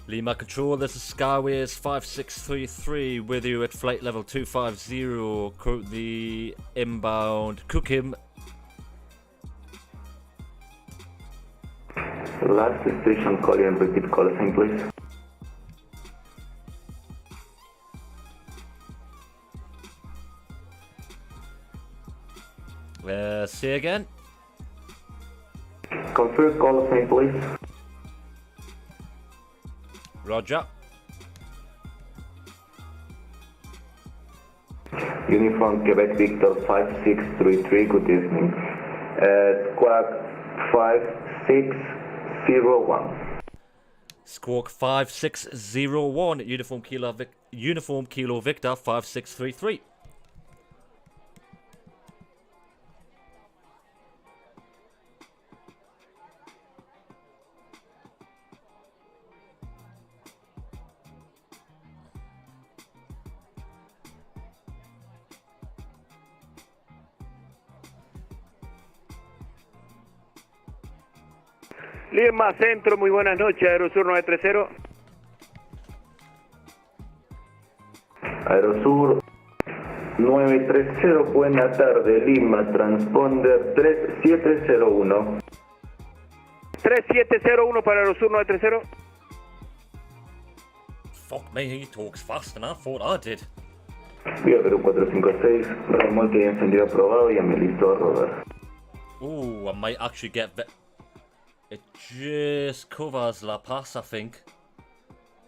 Lima Control, this is Skyways 5633 with you at flight level 250. Quote the inbound Cookham. Last station, call you and repeat call sign, please. Say again. Confirm call sign, please. Roger. Uniform Quebec Victor 5633, good evening. Squawk 5601. Squawk 5601, Uniform Kilo Victor 5633. Lima Centro, muy buenas noches, Aerosur 930. Aerosur 930, buena tarde, Lima, transponder 3701. 3701 para Aerosur 930. Fuck me, he talks fast and I thought I did. Vía Perú 456, remolque y encendido aprobado, ya me listo a rodar. Ooh, I might actually get it just covers La Paz, I think.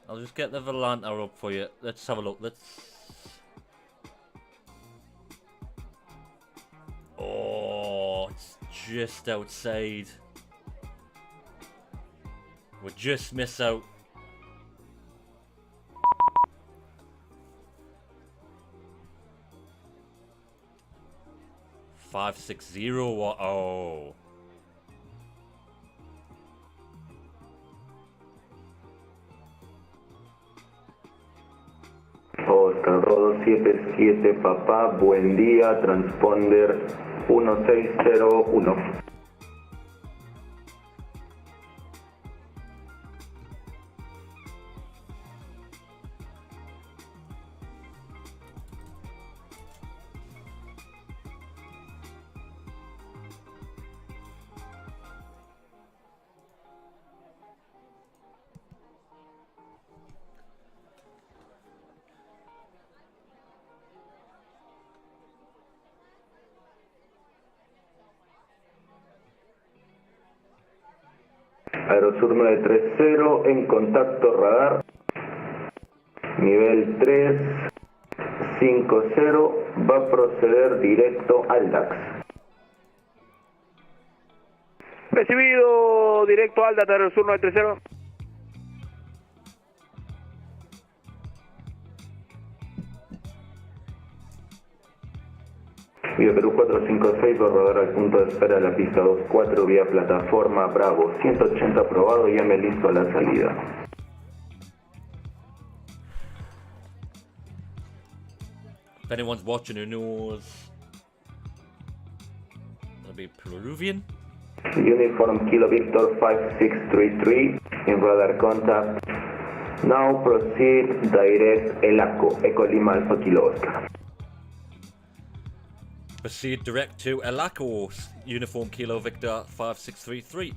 I'll just get the Volanta up for you. Let's have a look. Oh, it's just outside. We just miss out. $560. Oh. Oscar Rodo 77 papá, buen día, transponder 1601. Aerosur 930 en contacto radar, nivel 350, va a proceder directo al DAX. Recibido, directo al DAX, Aerosur 930. Vía Perú 456, va a rodar al punto de espera de la pista 24, vía plataforma Bravo 180 aprobado, ya me listo a la salida. If anyone's watching who knows, it'll be Peruvian. Uniform Kilo Victor 5633, in radar contact, Now proceed direct Echo Lima Alpha Kilo Oscar. Proceed direct to Elaco, Uniform Kilo Victor 5633.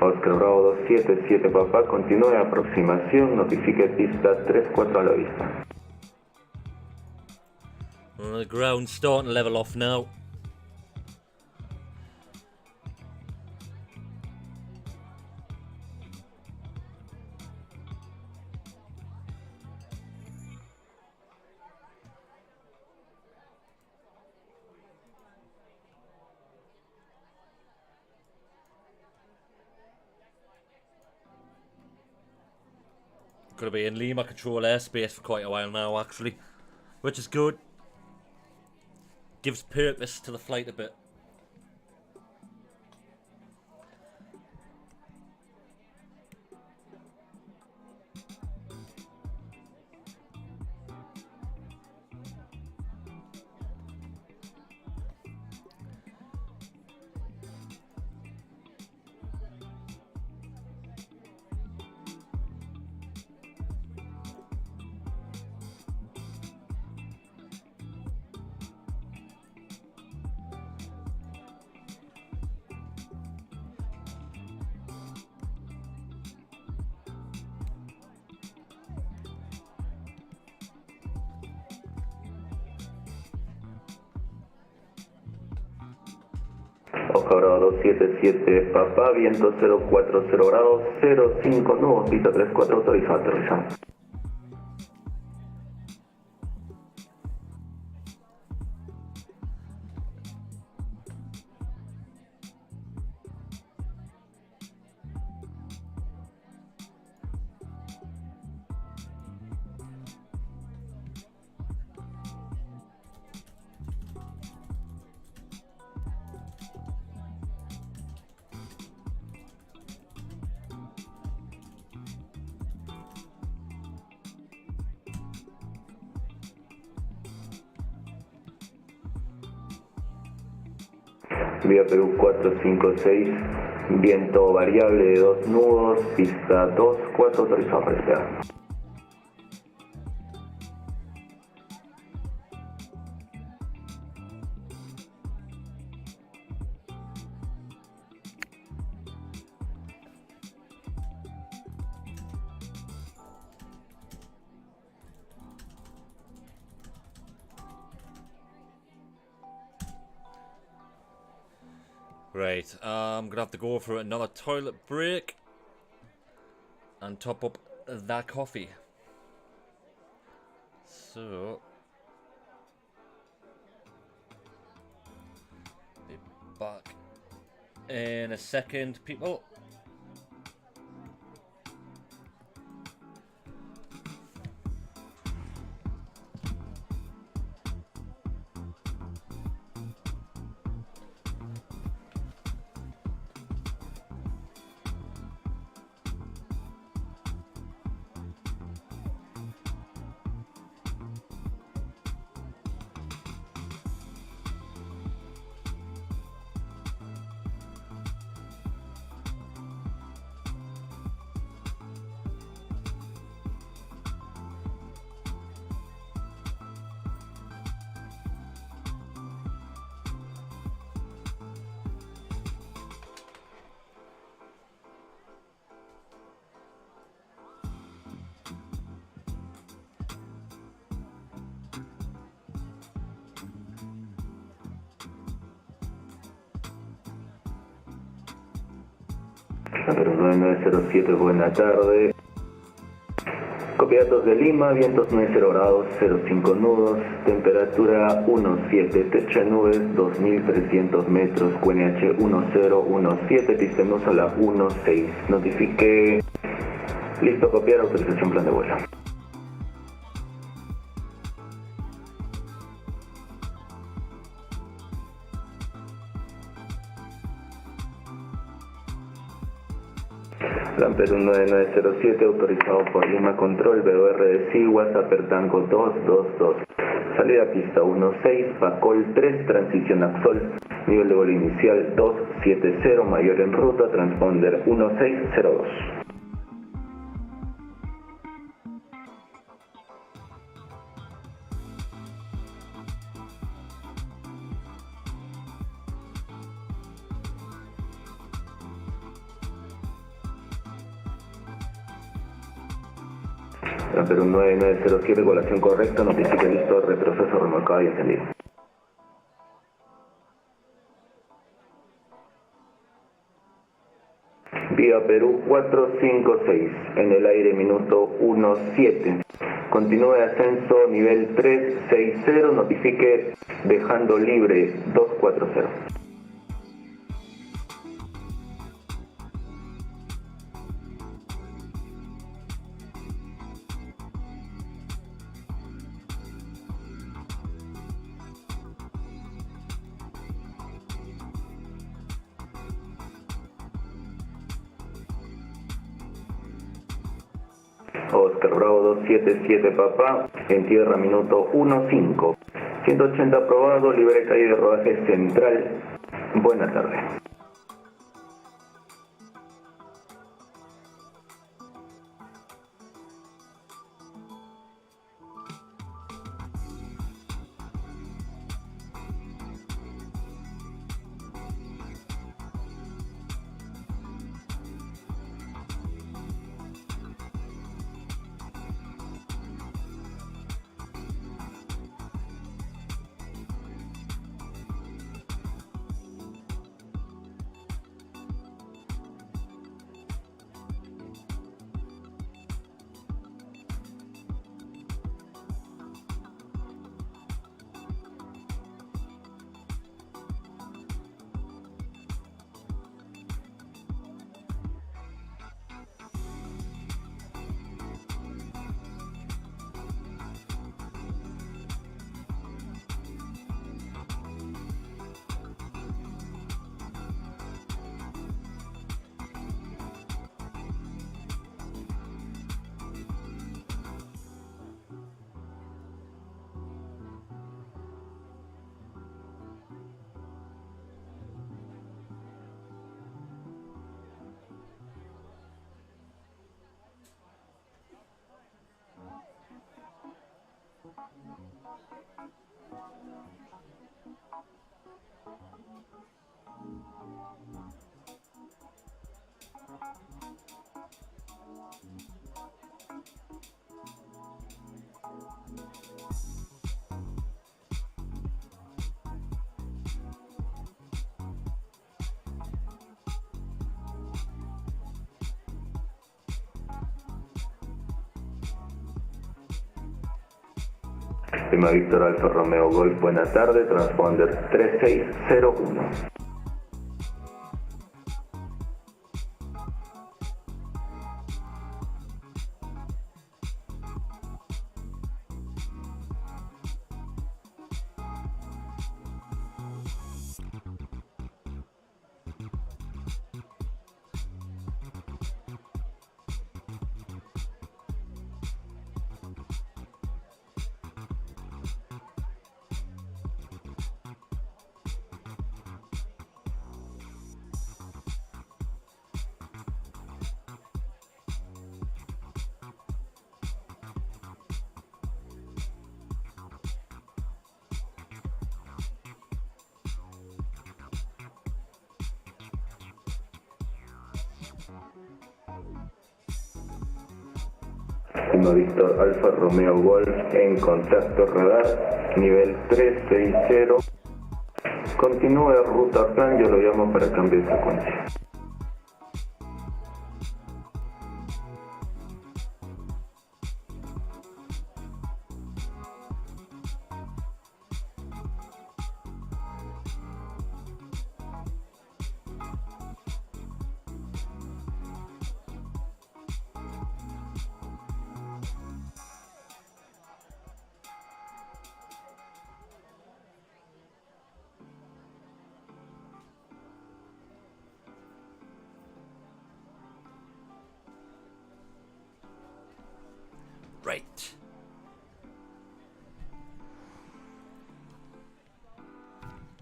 Oscar Bravo 277 Papá, continúe aproximación, notifique pista 34 a la vista. The ground's starting to level off now. Gonna be in Lima control airspace for quite a while now, actually, which is good. Gives purpose to the flight a bit. Oscar Bravo 277 Papá, viento 040 grados, 05 nudos, pista 34, autorizado, aterrizado. Vía Perú 456, viento variable de 2 nudos, pista 24, autorizado para despegar. Right, I'm gonna have to go for another toilet break and top up that coffee. So, be back in a second, people. Perú 9907, buena tarde. Copia Piatos de Lima, vientos 90 grados, 05 nudos, temperatura 17, techo de nubes 2300 metros, QNH 1017, pistemos a la 16. Notifique, listo, copiar, autorización, plan de vuelo. Plan Perú 9907, autorizado por Lima Control, BOR de sí, Tango 222. Salida pista 16, Facol 3, transición Axol, nivel de vuelo inicial 270, mayor en ruta, transponder 1602. Perú 9907, colación correcta, notifique listo, retroceso remolcado y encendido. Vía Perú 456, en el aire minuto 17. Continúe ascenso nivel 360, notifique dejando libre 240. Oscar Bravo 277 papá, en tierra minuto 15. 180 aprobado, libre calle de rodaje central. Buena tarde. Lima Víctor Alfa Romeo Golf, buena tarde, transponder 3601. Lima Víctor Alfa Romeo Golf en contacto radar, nivel 360. Continúe ruta plan, yo lo llamo para cambio de secuencia. Right.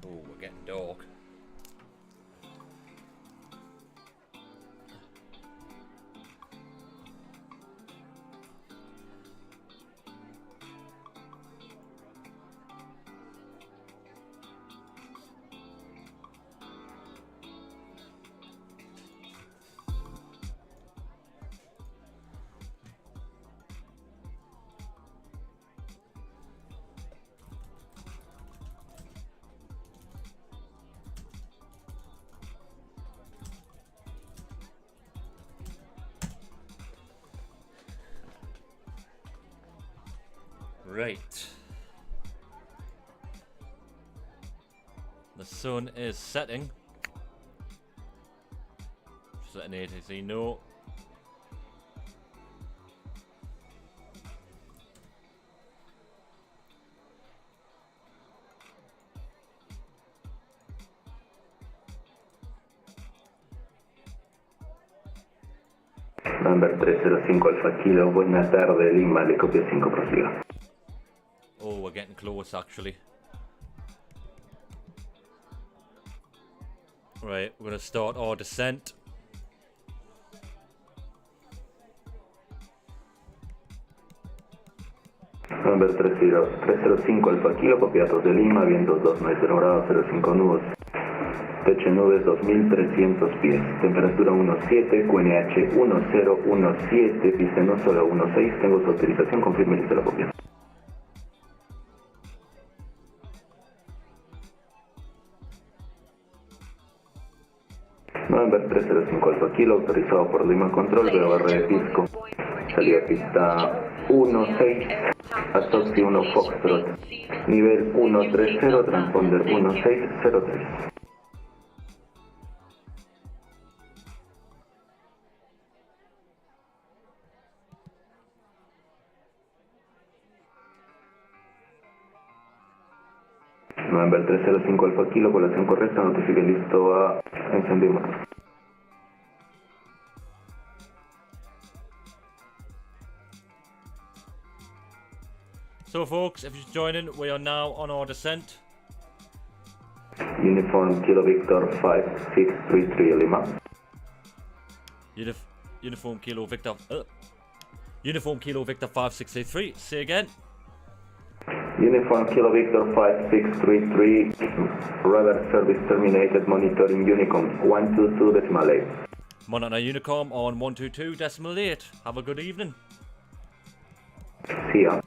Oh, we're getting dark. Right. The sun is setting. Just letting ATC know. Number 305 Alfa Kilo, buena tarde, Lima, le copia 5, prosiga. Oh, we're getting close actually. Right, we're gonna start our descent. Number 305 Alfa Kilo, copia 2 de Lima, vientos 290 grados, 05 nudos. Techo nubes 2300 pies, temperatura 17, QNH 1017, pista no solo 16, tengo su autorización, confirme listo la copia. November 305 Alfa Kilo, autorizado por Lima Control, veo R de Pisco, salida pista 16, Atoxi 1 Foxtrot, nivel 130, transponder 1603. November 305 Alfa Kilo, población correcta, notifique listo a encendimos. So folks, if you're joining, we are now on our descent. Uniform Kilo Victor 5633 Lima. Uniform Kilo Victor. Uniform Kilo Victor 5633. Say again. Uniform Kilo Victor 5633. Radar service terminated. Monitoring Unicom 122.8. Monitor Unicom on 122.8. Have a good evening. See ya.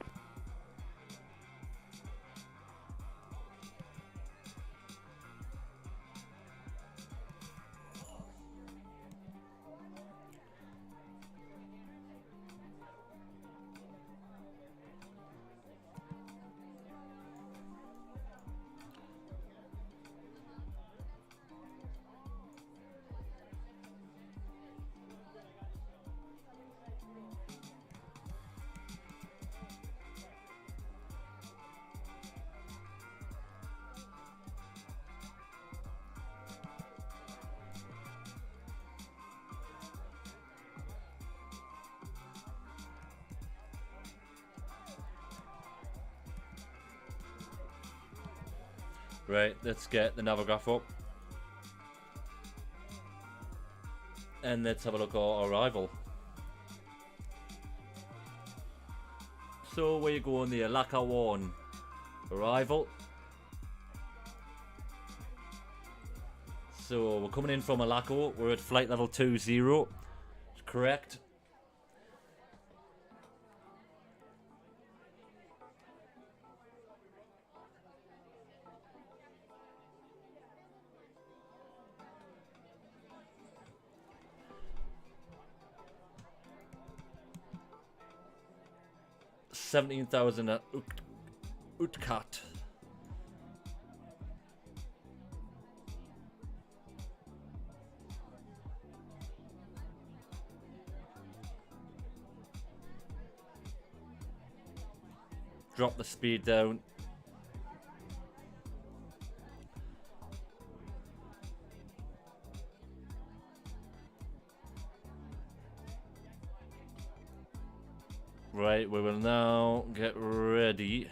Right, let's get the navigaph up. And let's have a look at our arrival. So we're going the Alaka 1 arrival. So we're coming in from Alaka, we're at flight level 20. Correct. $17,000 at Utkat. Drop the speed down. Right, Right, we will now get ready.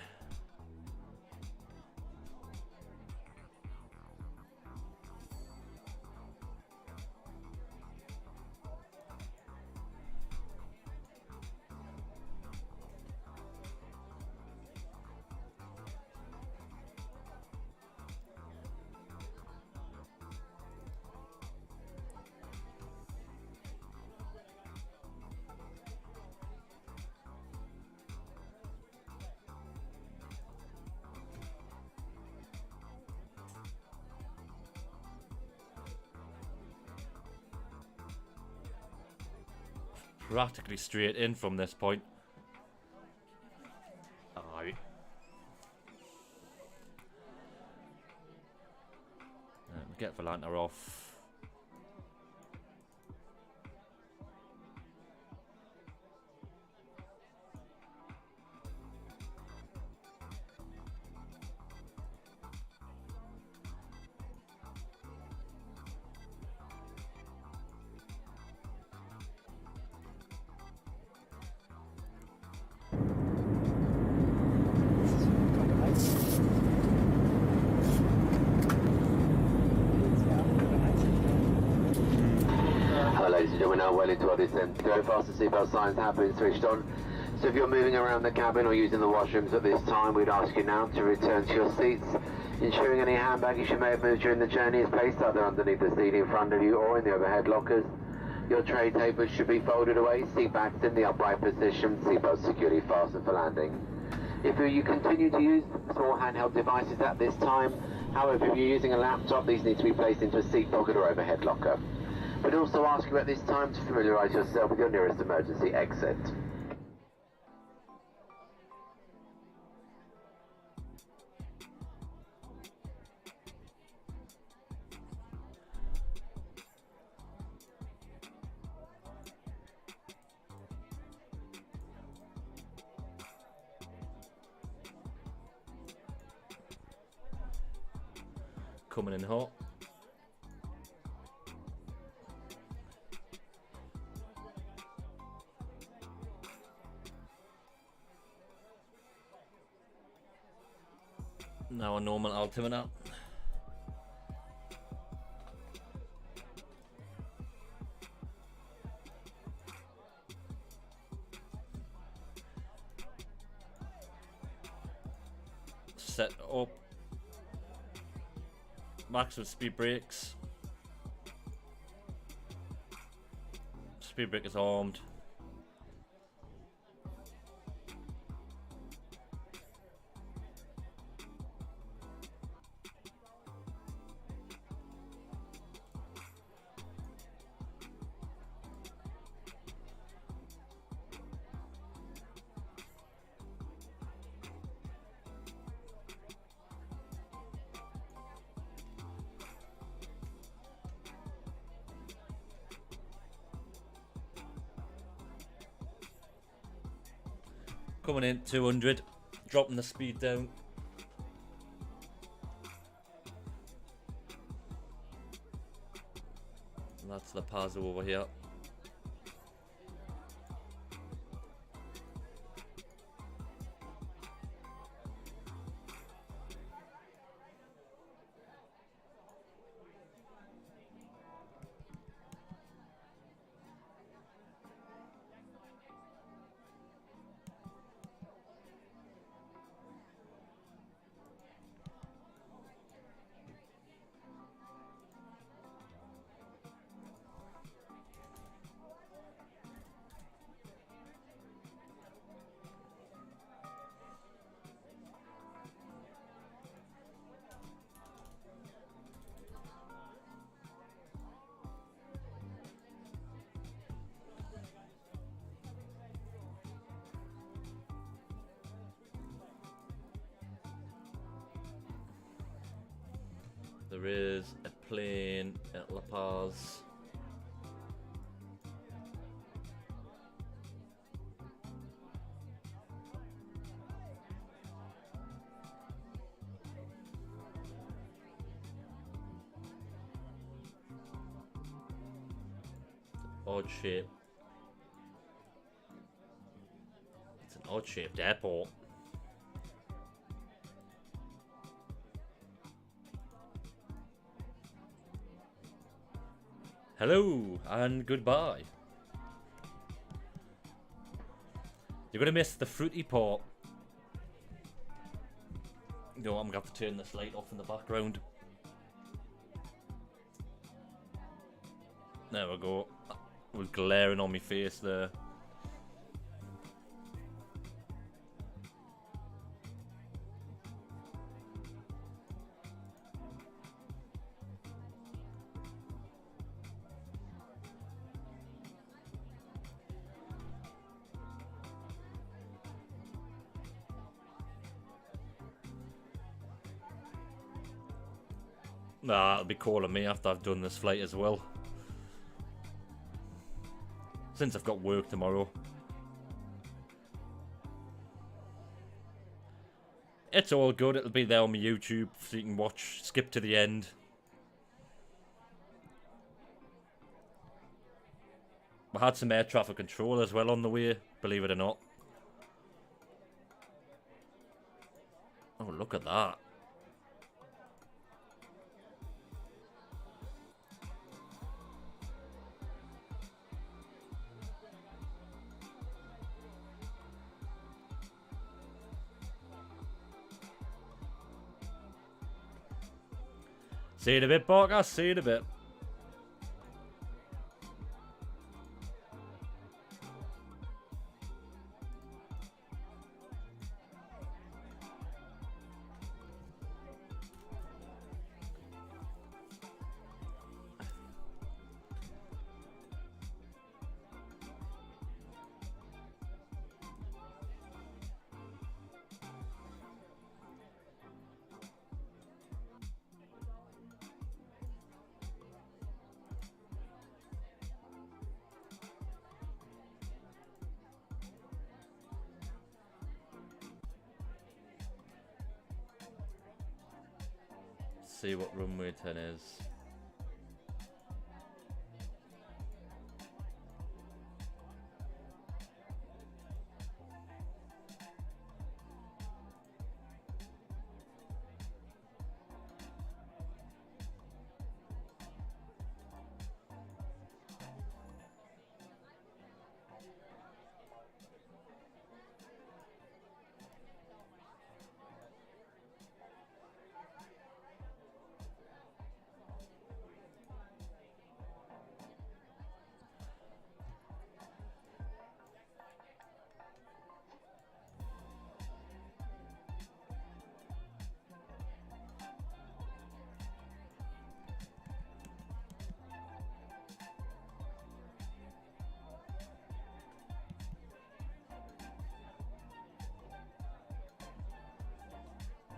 Practically straight in from this point. Aye. Get Valanta off. Ladies and gentlemen, now well into our descent. Go faster, seatbelt signs have been switched on. So if you're moving around the cabin or using the washrooms at this time, we'd ask you now to return to your seats, ensuring any hand baggage you may have moved during the journey is placed either underneath the seat in front of you or in the overhead lockers. Your tray tables should be folded away, seat backs in the upright position, seatbelts securely fastened for landing. If you continue to use small handheld devices at this time, however, if you're using a laptop, these need to be placed into a seat pocket or overhead locker. We'd also ask you at this time to familiarise yourself with your nearest emergency exit. Coming in hot. Now a normal altimeter. Set up. Maximum speed brakes. Speed brake is armed. Coming in 200, dropping the speed down. And that's the Paz over here. There is a plane at La Paz. Odd shape. It's an Odd-shaped airport. Hello and goodbye. You're gonna miss the fruity part. No, I'm gonna have to turn this light off in the background. There we go. It was glaring on my face there. Nah, it'll be calling me after I've done this flight as well. Since I've got work tomorrow. It's all good, it'll be there on my YouTube so you can watch, skip to the end. I had some air traffic control as well on the way, believe it or not. Oh, look at that. See you in a bit, Barker. See you in a bit. See what runway 10 is.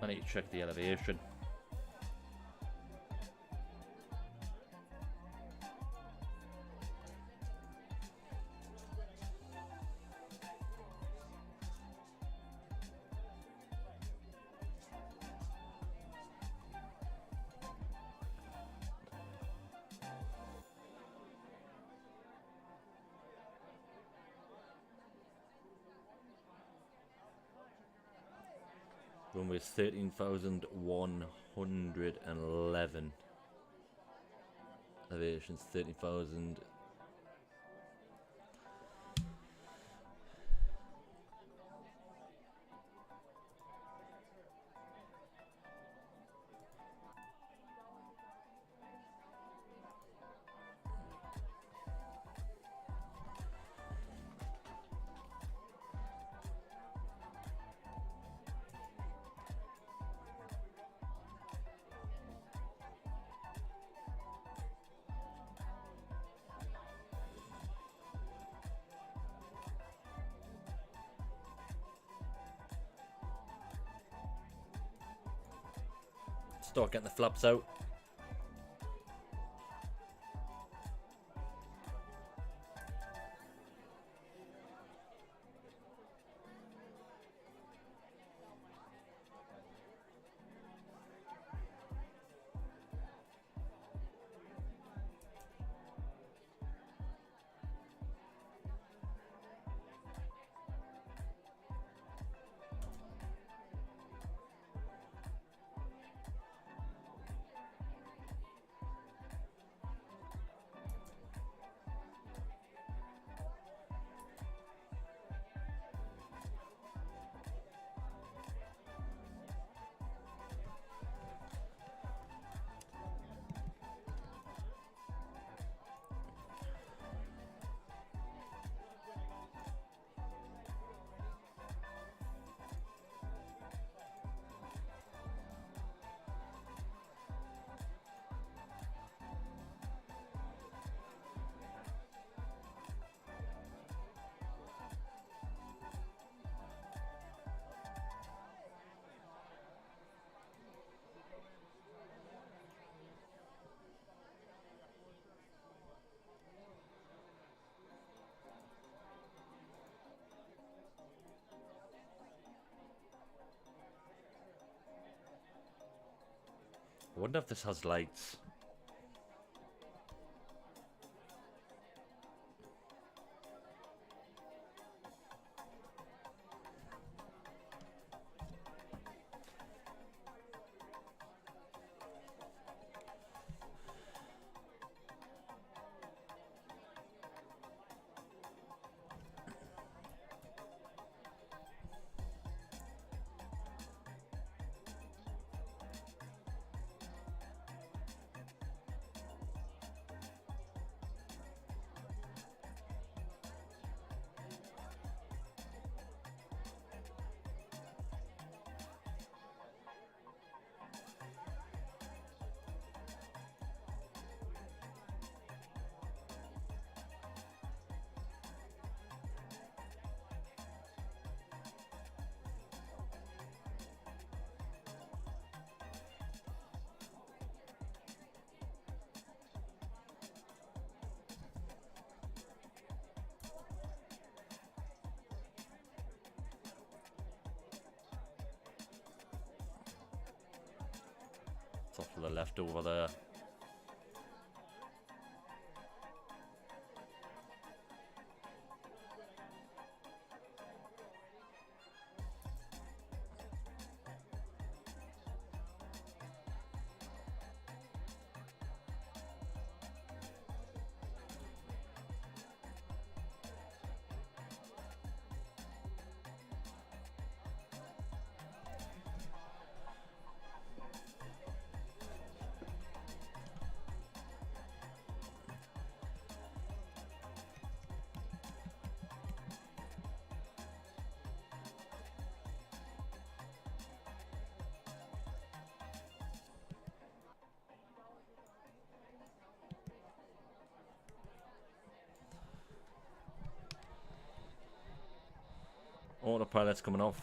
I need to check the elevation. Runway 13,111. Elevation's 13,000. Start getting the flaps out. I wonder if this has lights. It's off to the left over there. Autopilot's coming off.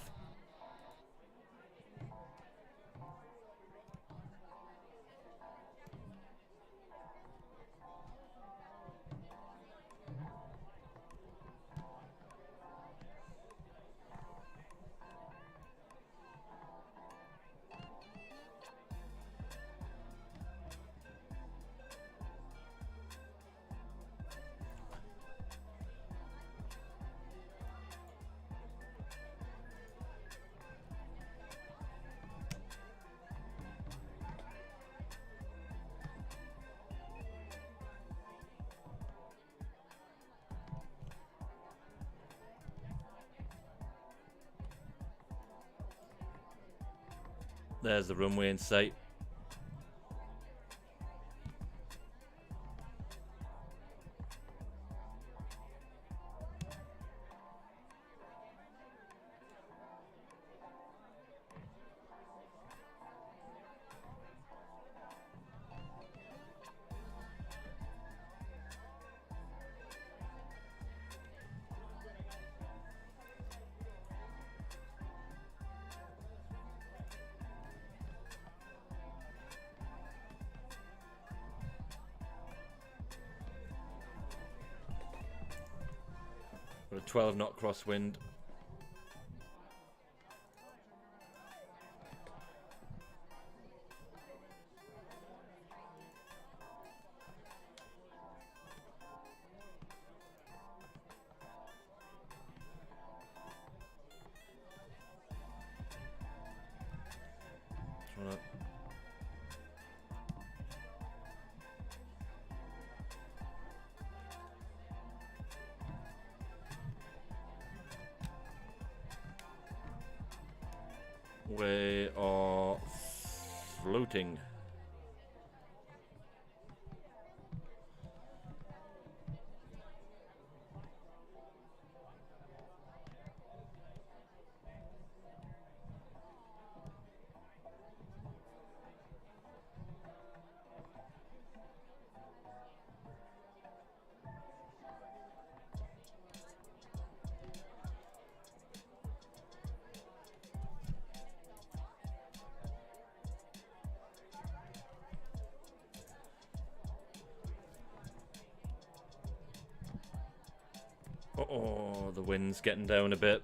There's the runway in sight. Got a 12 knot crosswind. We are floating. Uh-oh, the wind's getting down a bit.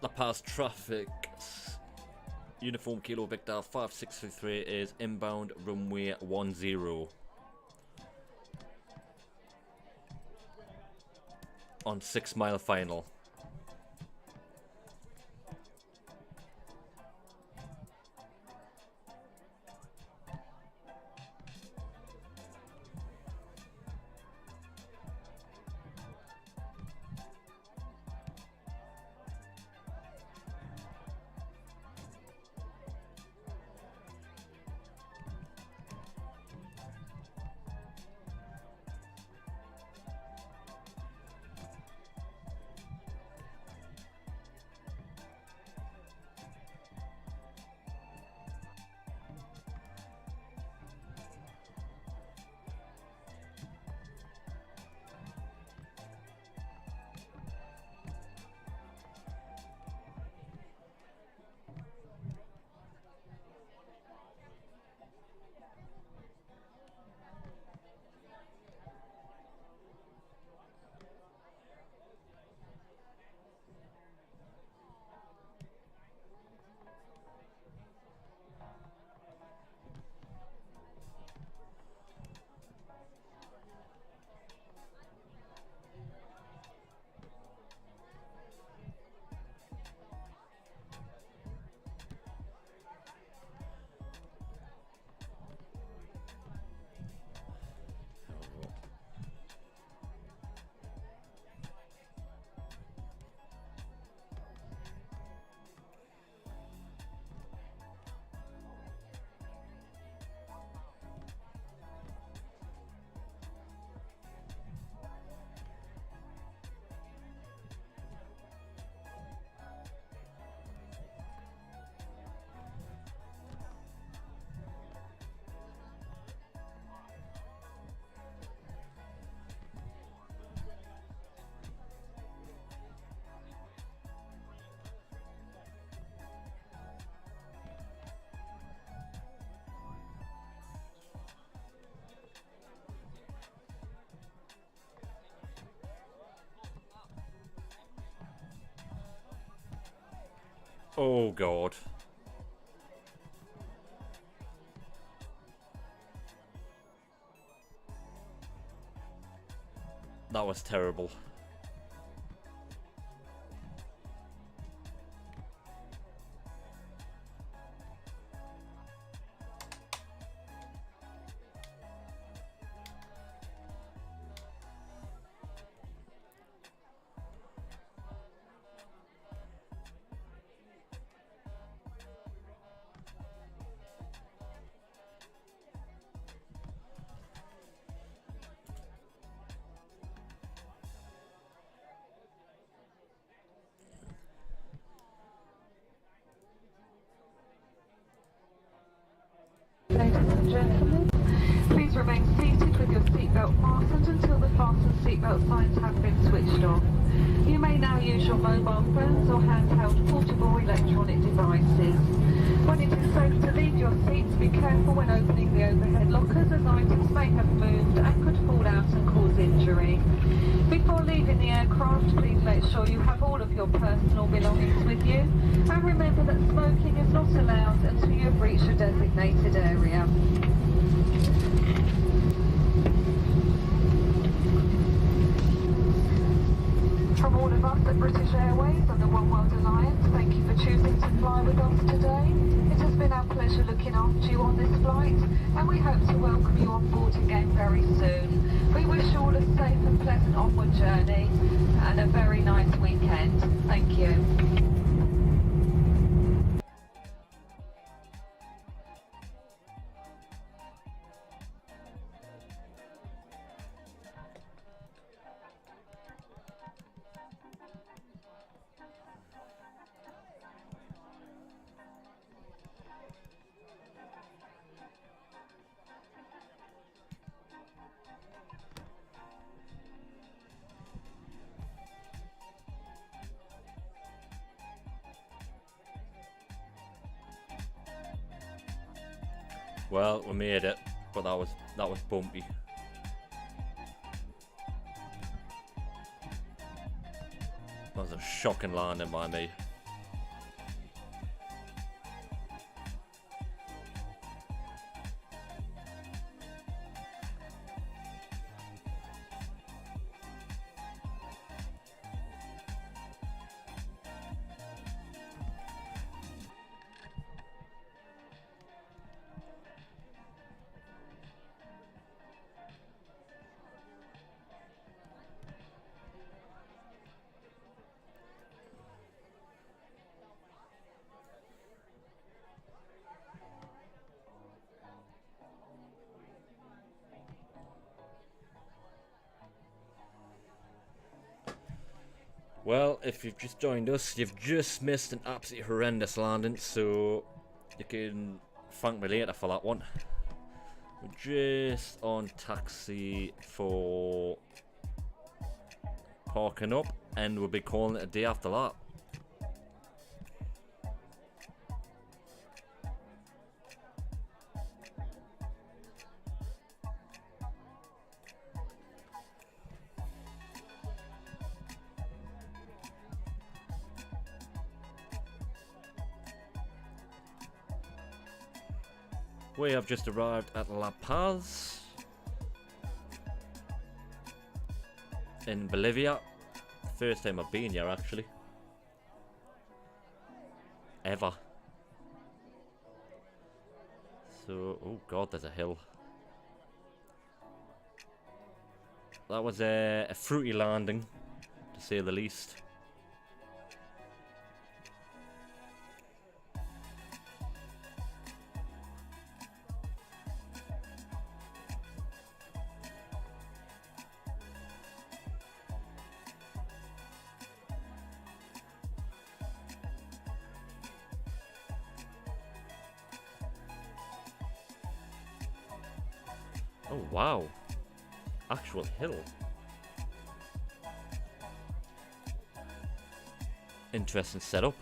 La Paz traffic. Uniform Kilo Victor 5633 is inbound runway 10 on 6 mile final. Oh god. That was terrible. Ladies and gentlemen, please remain seated with your seatbelt fastened until the fasten seatbelt signs have been switched off. You may now use your mobile phones or handheld portable electronic devices. When it is safe to leave your seats, be careful when opening the overhead lockers as items may have moved and could fall out and cause injury. Before leaving the aircraft, please make sure you have all of your personal belongings with you, and remember that smoking is not allowed until you have reached a designated area. From all of us at British Airways and the One World Alliance, thank you for choosing to fly with us today. It has been our pleasure looking after you on this flight, and we hope to welcome you on board again very soon. We wish you all a safe and pleasant onward journey and a very nice weekend. Thank you. Well, we made it, but that was bumpy. That was a shocking landing by me. if you've just joined us, you've just missed an absolutely horrendous landing, so you can thank me later for that one. We're just on taxi for parking up, and we'll be calling it a day after that. We have just arrived at La Paz in Bolivia. First time I've been here, actually. Ever. So, oh god, there's a hill. That was a fruity landing, to say the least. Oh wow, actual hill. Interesting setup.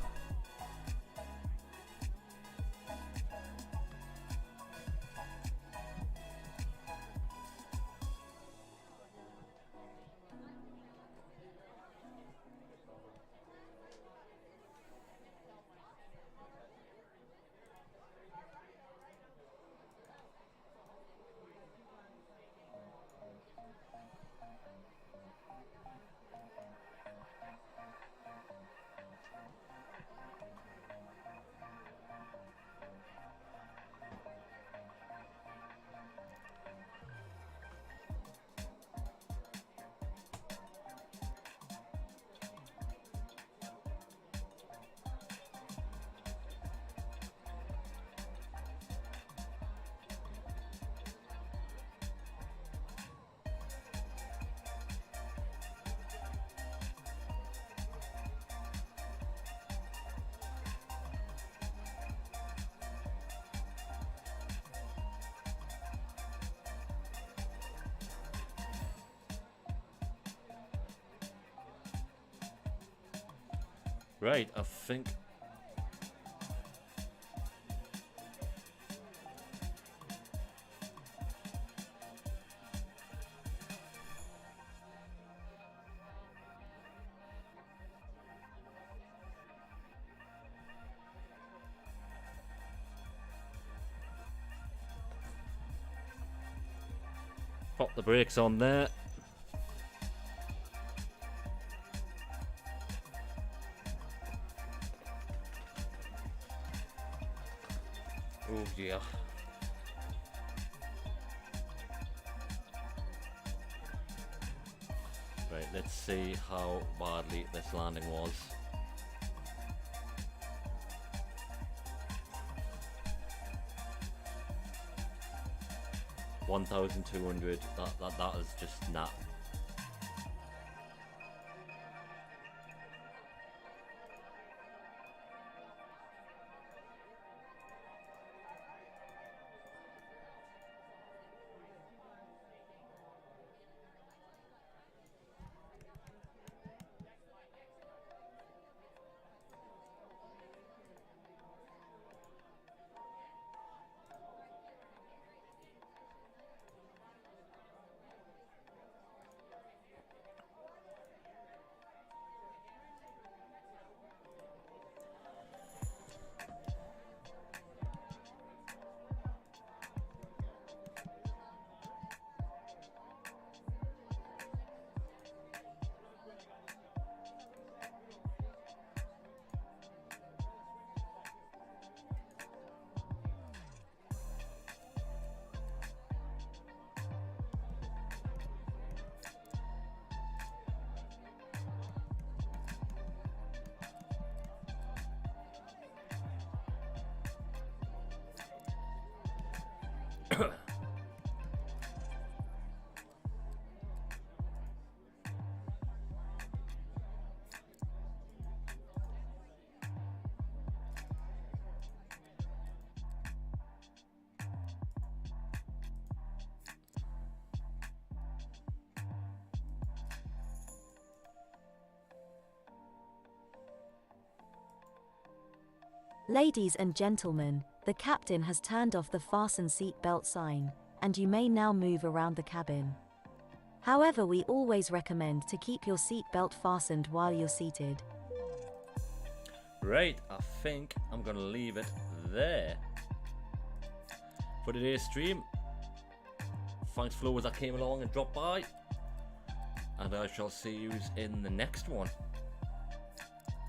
Right, I think pop the brakes on there. Oh dear. Right, let's see how badly this landing was. $1,200. That is just not. Ladies and gentlemen, the captain has turned off the fasten seatbelt sign, and you may now move around the cabin. However, we always recommend to keep your seatbelt fastened while you're seated. Right, I think I'm going to leave it there for today's stream. Thanks for those that came along and dropped by, and I shall see you in the next one.